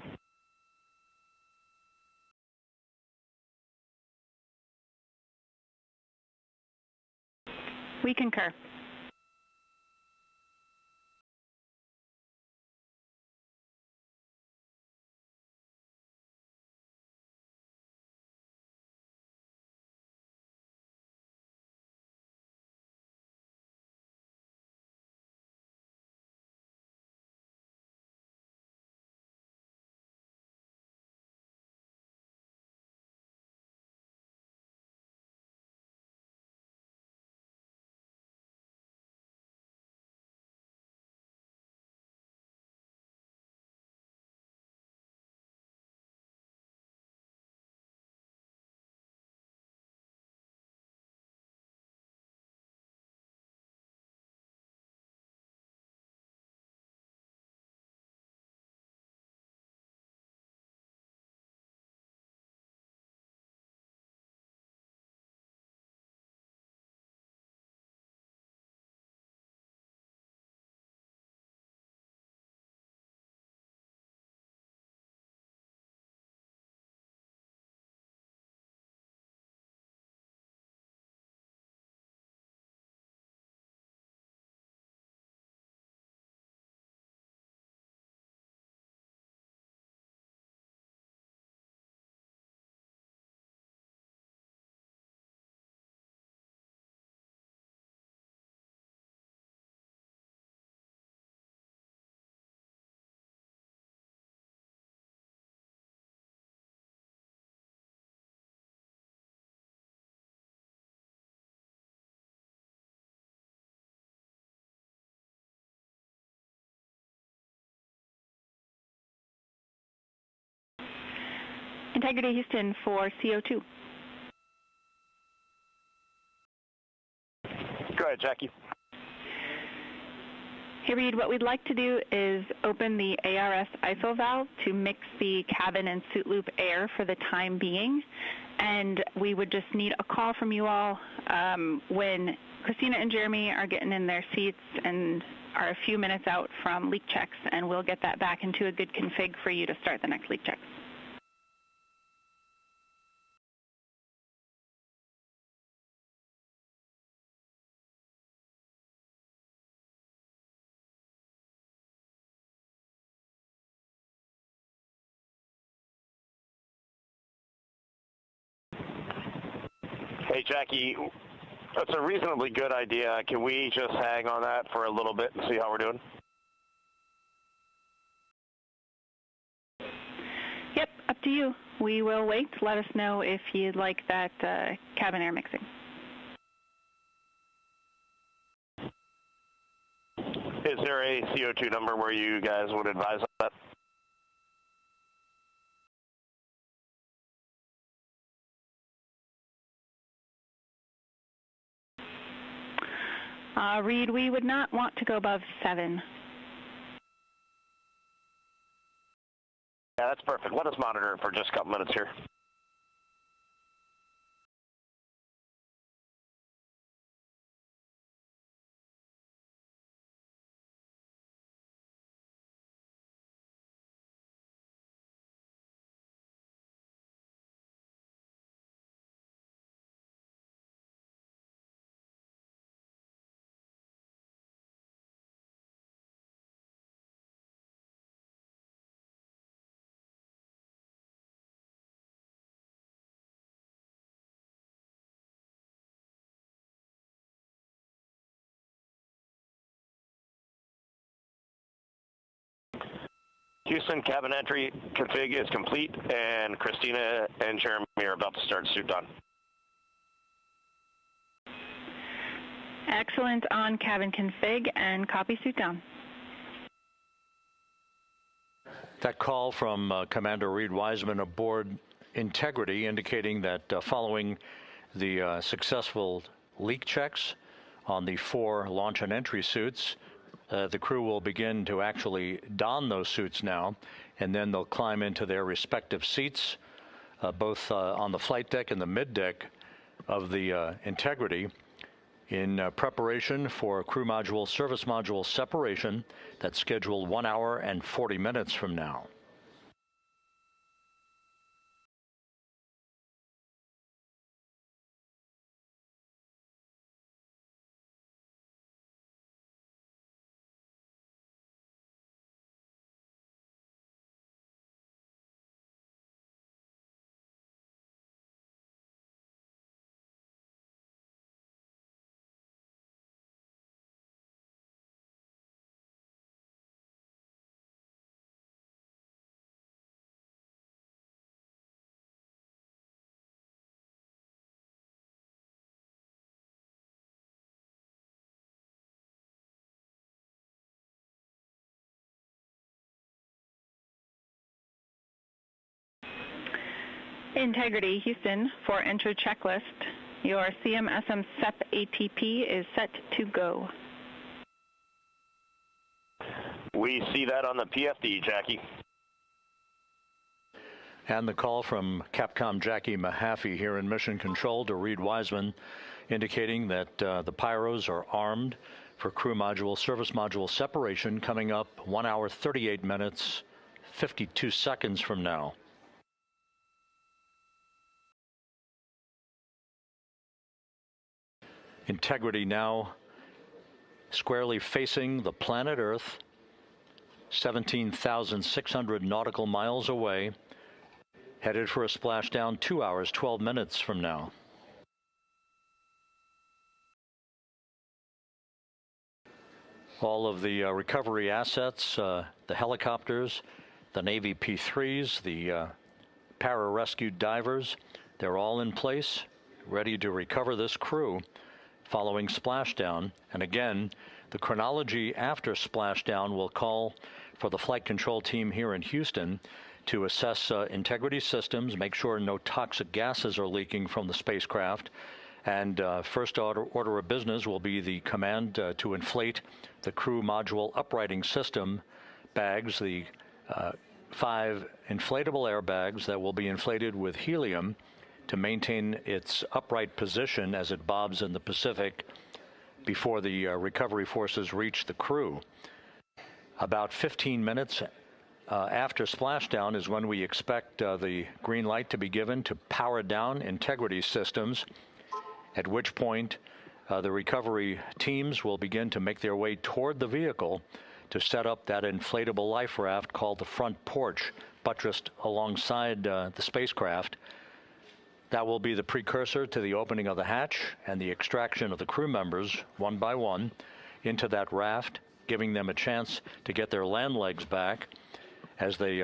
We concur. Integrity, Houston, for CO2. Go ahead, Jackie. Hey, Reed, what we'd like to do is open the ARS ISO valve to mix the cabin and suit loop air for the time being. And we would just need a call from you all when Christina and Jeremy are getting in their seats and are a few minutes out from leak checks, and we'll get that back into a good config for you to start the next leak checks. Hey, Jackie, that's a reasonably good idea. Can we just hang on that for a little bit and see how we're doing? Yep, up to you. We will wait. Let us know if you'd like that cabin air mixing. Is there a CO2 number where you guys would advise on that? Reed, we would not want to go above 7. Yeah, that's perfect. Let us monitor it for just a couple minutes here. Houston, cabin entry config is complete, and Christina and Jeremy are about to start suit done. Excellent on cabin config and copy suit down. That call from Commander Reed Wiseman aboard Integrity indicating that following the successful leak checks on the 4 launch and entry suits, the crew will begin to actually don those suits now, and then they'll climb into their respective seats, both on the flight deck and the mid deck of the Integrity, in preparation for crew module service module separation that's scheduled 1 hour and 40 minutes from now. Integrity, Houston, for entry checklist. Your CMSM SEP ATP is set to go. We see that on the PFD, Jackie. And the call from Capcom Jackie Mahaffey here in Mission Control to Reed Wiseman, indicating that the Pyros are armed for crew module, service module separation coming up 1 hour, 38 minutes, 52 seconds from now. Integrity now squarely facing the planet Earth, 17,600 nautical miles away, headed for a splashdown 2 hours, 12 minutes from now. All of the recovery assets, the helicopters, the Navy P-3s, the para-rescue divers, they're all in place, ready to recover this crew following splashdown. And again, the chronology after splashdown will call for the flight control team here in Houston to assess integrity systems, make sure no toxic gases are leaking from the spacecraft. And first order of business will be the command to inflate the crew module uprighting system bags, the 5 inflatable airbags that will be inflated with helium to maintain its upright position as it bobs in the Pacific before the recovery forces reach the crew. About 15 minutes after splashdown is when we expect the green light to be given to power down integrity systems, at which point the recovery teams will begin to make their way toward the vehicle to set up that inflatable life raft called the front porch, buttressed alongside the spacecraft. That will be the precursor to the opening of the hatch and the extraction of the crew members, one by one, into that raft, giving them a chance to get their land legs back as they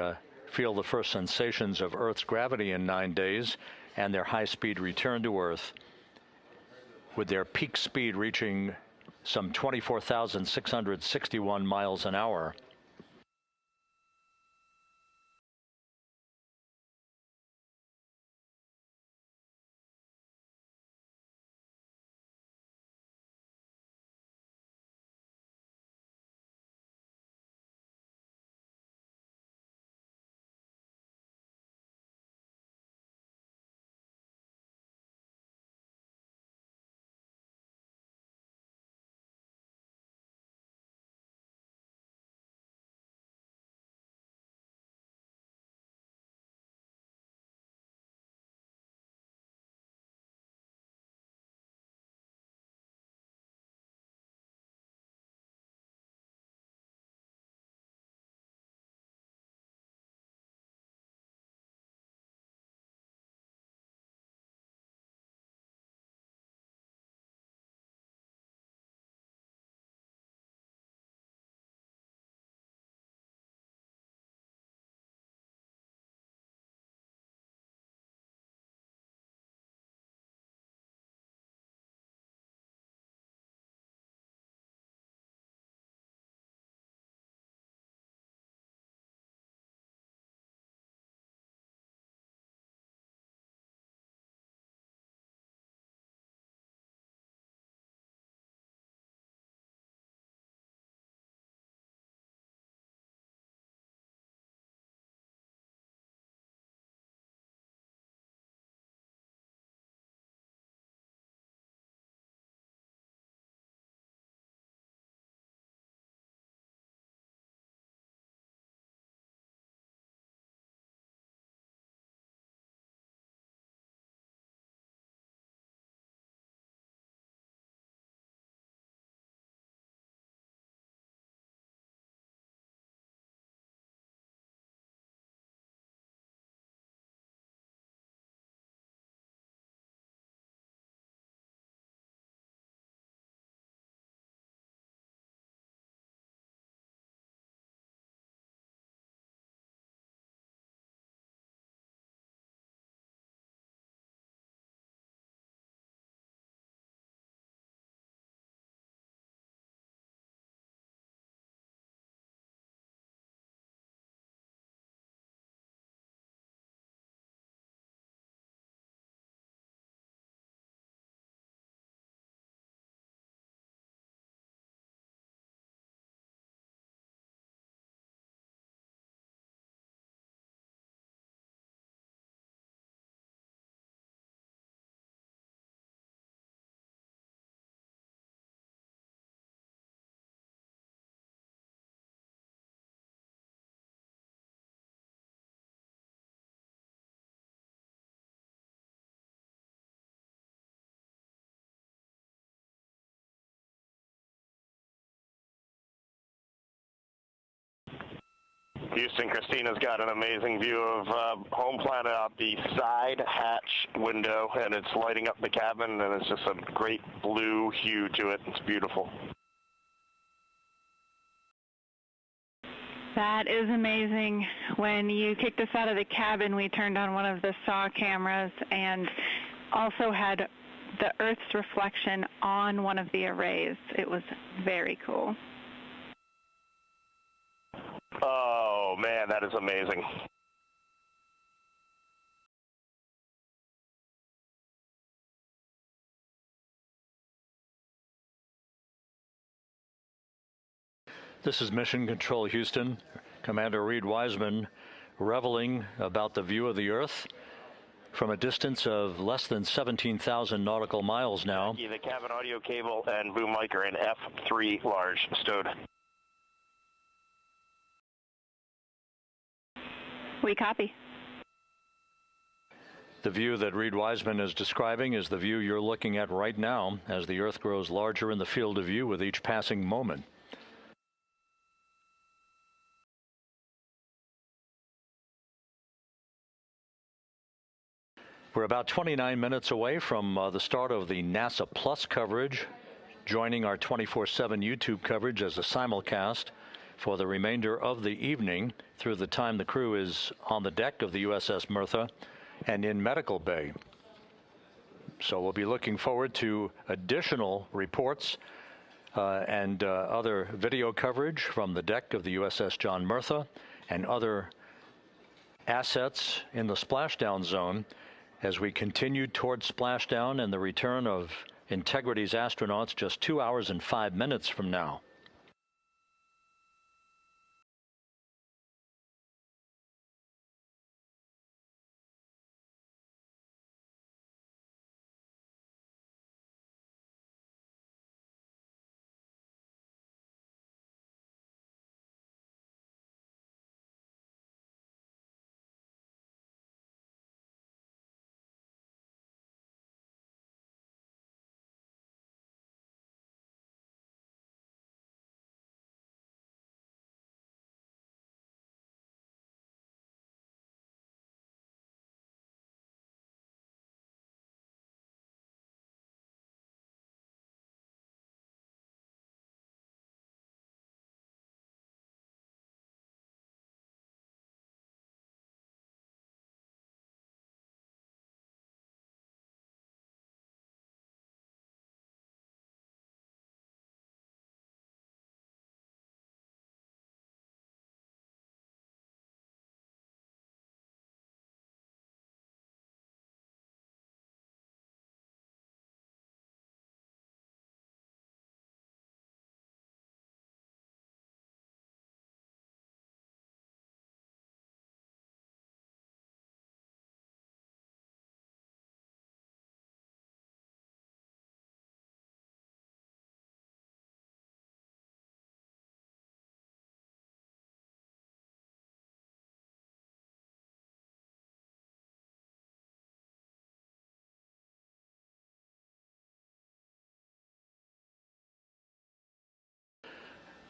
feel the first sensations of Earth's gravity in 9 days and their high-speed return to Earth, with their peak speed reaching some 24,661 miles an hour. Houston, Christina's got an amazing view of home planet out the side hatch window, and it's lighting up the cabin, and it's just a great blue hue to it. It's beautiful. That is amazing. When you kicked us out of the cabin, we turned on one of the SAW cameras and also had the Earth's reflection on one of the arrays. It was very cool. Oh, man, that is amazing. This is Mission Control Houston. Commander Reed Wiseman reveling about the view of the Earth from a distance of less than 17,000 nautical miles now. The cabin audio cable and boom mic are in F3 large stowed. We copy. The view that Reed Wiseman is describing is the view you're looking at right now as the Earth grows larger in the field of view with each passing moment. We're about 29 minutes away from the start of the NASA Plus coverage, joining our 24/7 YouTube coverage as a simulcast for the remainder of the evening through the time the crew is on the deck of the USS Mertha and in medical bay. So we'll be looking forward to additional reports and other video coverage from the deck of the USS John Mertha and other assets in the splashdown zone as we continue toward splashdown and the return of Integrity's astronauts just 2 hours and 5 minutes from now.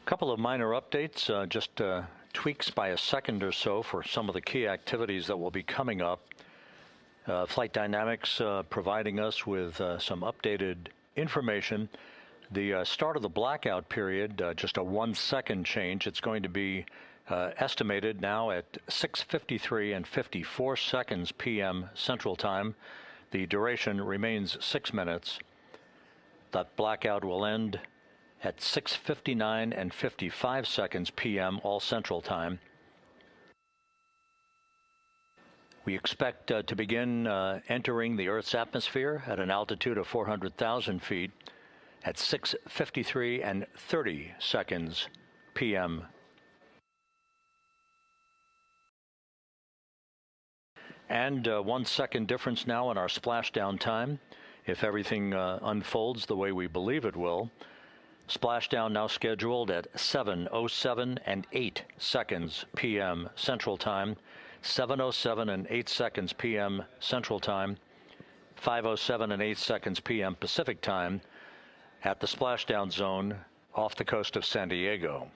Couple of minor updates, just tweaks by a second or so for some of the key activities that will be coming up. Flight Dynamics providing us with some updated information. The start of the blackout period, just a 1 second change. It's going to be estimated now at 6:53 and 54 seconds p.m. Central Time. The duration remains 6 minutes. That blackout will end at 6:59 and 55 seconds p.m. all Central Time. We expect to begin entering the Earth's atmosphere at an altitude of 400,000 feet at 6:53 and 30 seconds p.m. And 1 second difference now in our splashdown time, if everything unfolds the way we believe it will. Splashdown now scheduled at 7:07 and 8 seconds p.m. Central Time, 7:07 and 8 seconds p.m. Central Time, 5:07 and 8 seconds p.m. Pacific Time at the splashdown zone off the coast of San Diego.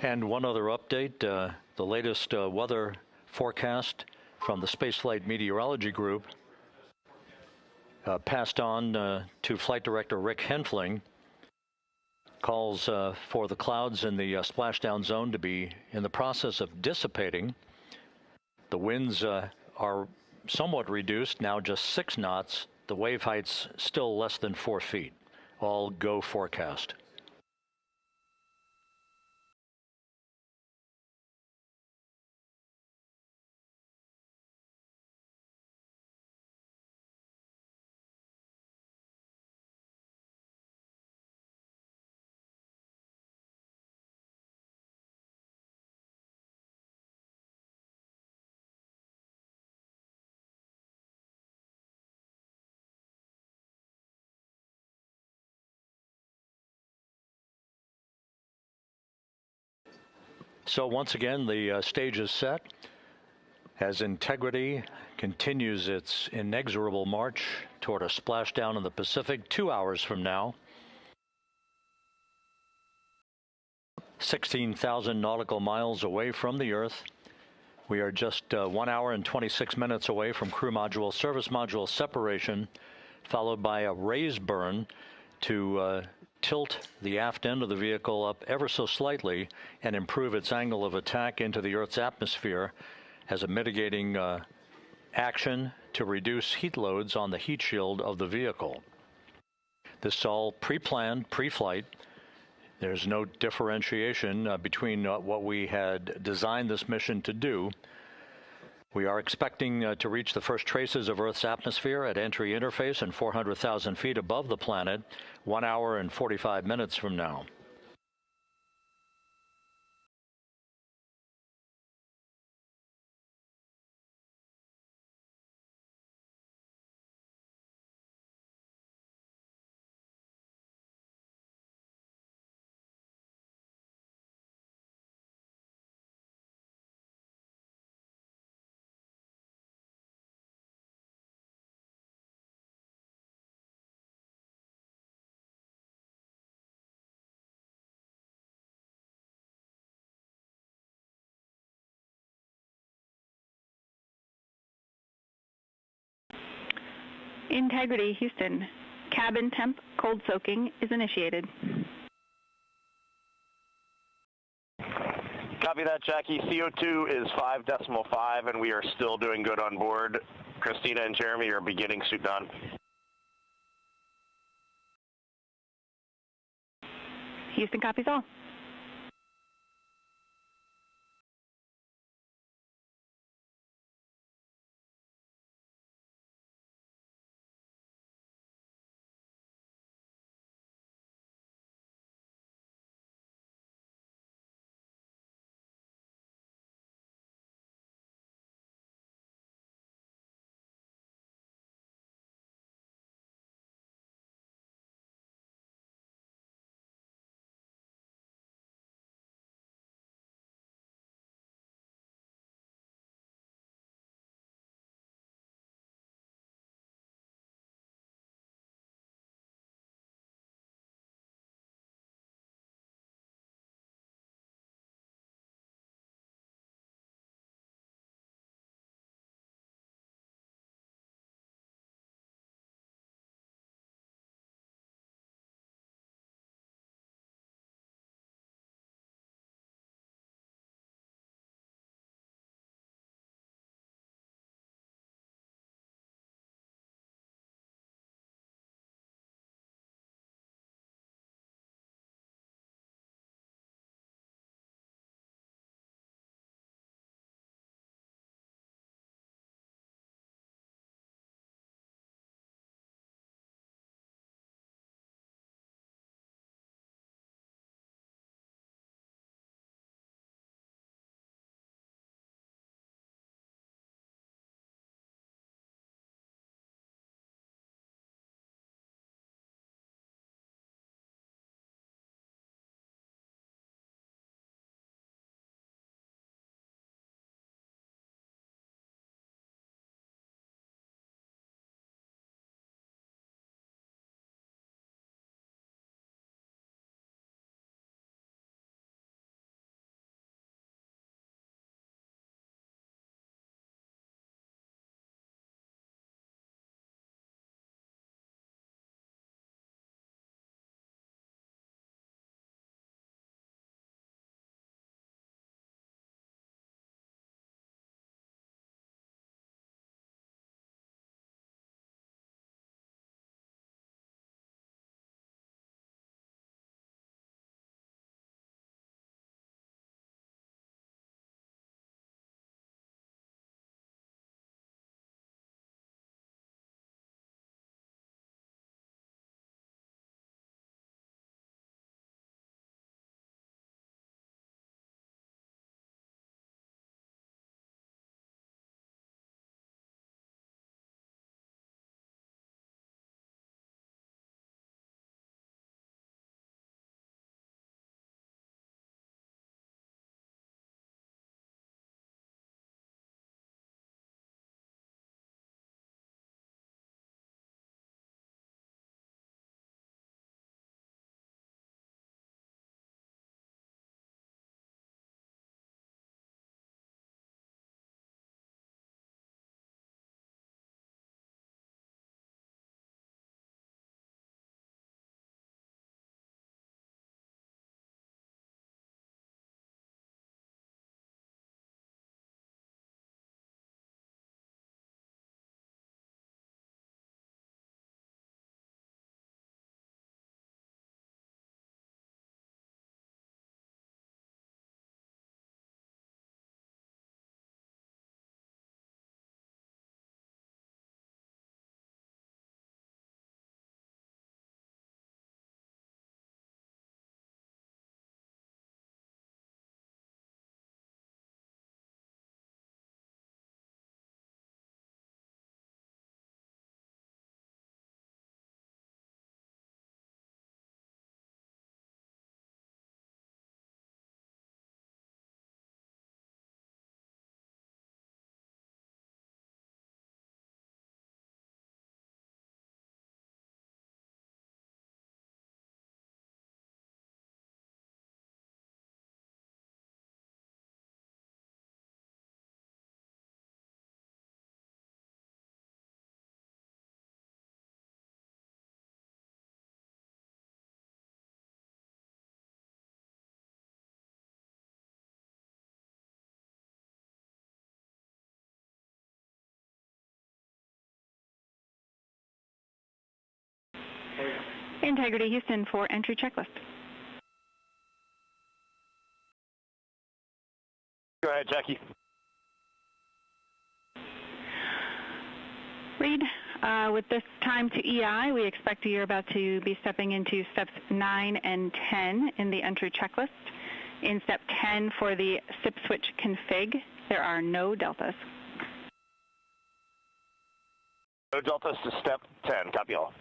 And one other update, the latest weather forecast from the Spaceflight Meteorology Group passed on to Flight Director Rick Henfling, calls for the clouds in the splashdown zone to be in the process of dissipating. The winds are somewhat reduced, now just 6 knots. The wave height's still less than 4 feet. All go forecast. So once again, the stage is set as Integrity continues its inexorable march toward a splashdown in the Pacific 2 hours from now. 16,000 nautical miles away from the Earth. We are just 1 hour and 26 minutes away from crew module, service module separation, followed by a raise burn to tilt the aft end of the vehicle up ever so slightly and improve its angle of attack into the Earth's atmosphere as a mitigating action to reduce heat loads on the heat shield of the vehicle. This is all pre-planned, pre-flight. There's no differentiation between what we had designed this mission to do. We are expecting to reach the first traces of Earth's atmosphere at entry interface and 400,000 feet above the planet 1 hour and 45 minutes from now. Integrity, Houston. Cabin temp cold soaking is initiated. Copy that, Jackie. CO2 is 5.5, and we are still doing good on board. Christina and Jeremy are beginning suit down. Houston copies all. Integrity Houston for entry checklist. Go ahead, Jackie. Reed, with this time to EI, we expect you're about to be stepping into steps 9 and 10 in the entry checklist. In step 10 for the SIP switch config, there are no deltas. No deltas to step 10. Copy all.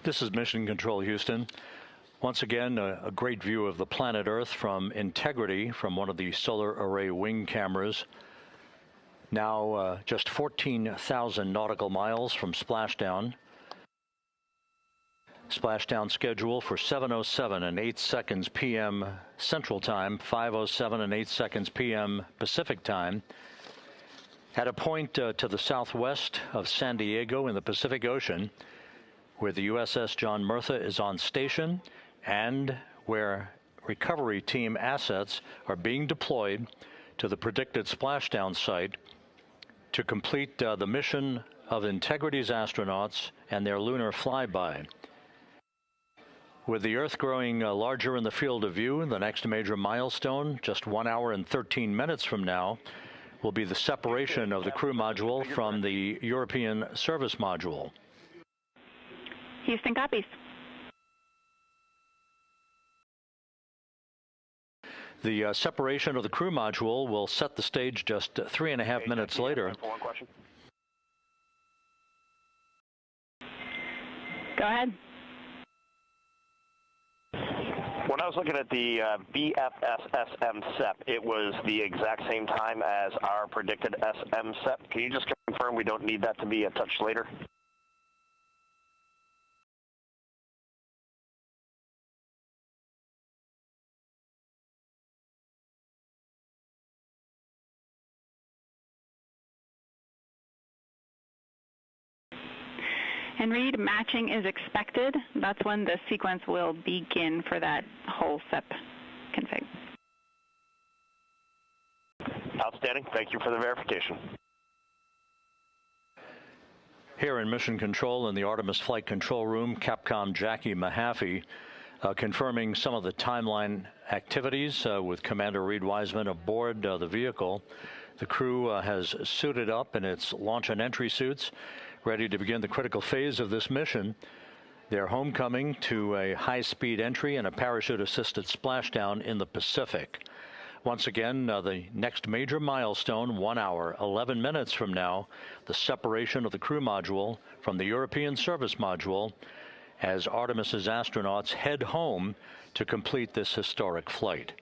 This is Mission Control, Houston. Once again, a great view of the planet Earth from Integrity from one of the solar array wing cameras. Now just 14,000 nautical miles from splashdown. Splashdown schedule for 7:07 and 8 seconds p.m. Central Time, 5:07 and 8 seconds p.m. Pacific Time. At a point to the southwest of San Diego in the Pacific Ocean, where the USS John Murtha is on station and where recovery team assets are being deployed to the predicted splashdown site to complete the mission of Integrity's astronauts and their lunar flyby. With the Earth growing larger in the field of view, the next major milestone, just 1 hour and 13 minutes from now, will be the separation of the crew module from the European service module. Houston copies. The separation of the crew module will set the stage just 3.5 minutes later. One question. Go ahead. When I was looking at the BFS-SM SEP, it was the exact same time as our predicted SM SEP. Can you just confirm we don't need that to be a touch later? And Reed, matching is expected. That's when the sequence will begin for that whole SEP config. Outstanding. Thank you for the verification. Here in Mission Control in the Artemis Flight Control Room, Capcom Jackie Mahaffey confirming some of the timeline activities with Commander Reed Wiseman aboard the vehicle. The crew has suited up in its launch and entry suits, ready to begin the critical phase of this mission. Their homecoming to a high-speed entry and a parachute-assisted splashdown in the Pacific. Once again, the next major milestone, 1 hour, 11 minutes from now, the separation of the crew module from the European service module as Artemis's astronauts head home to complete this historic flight.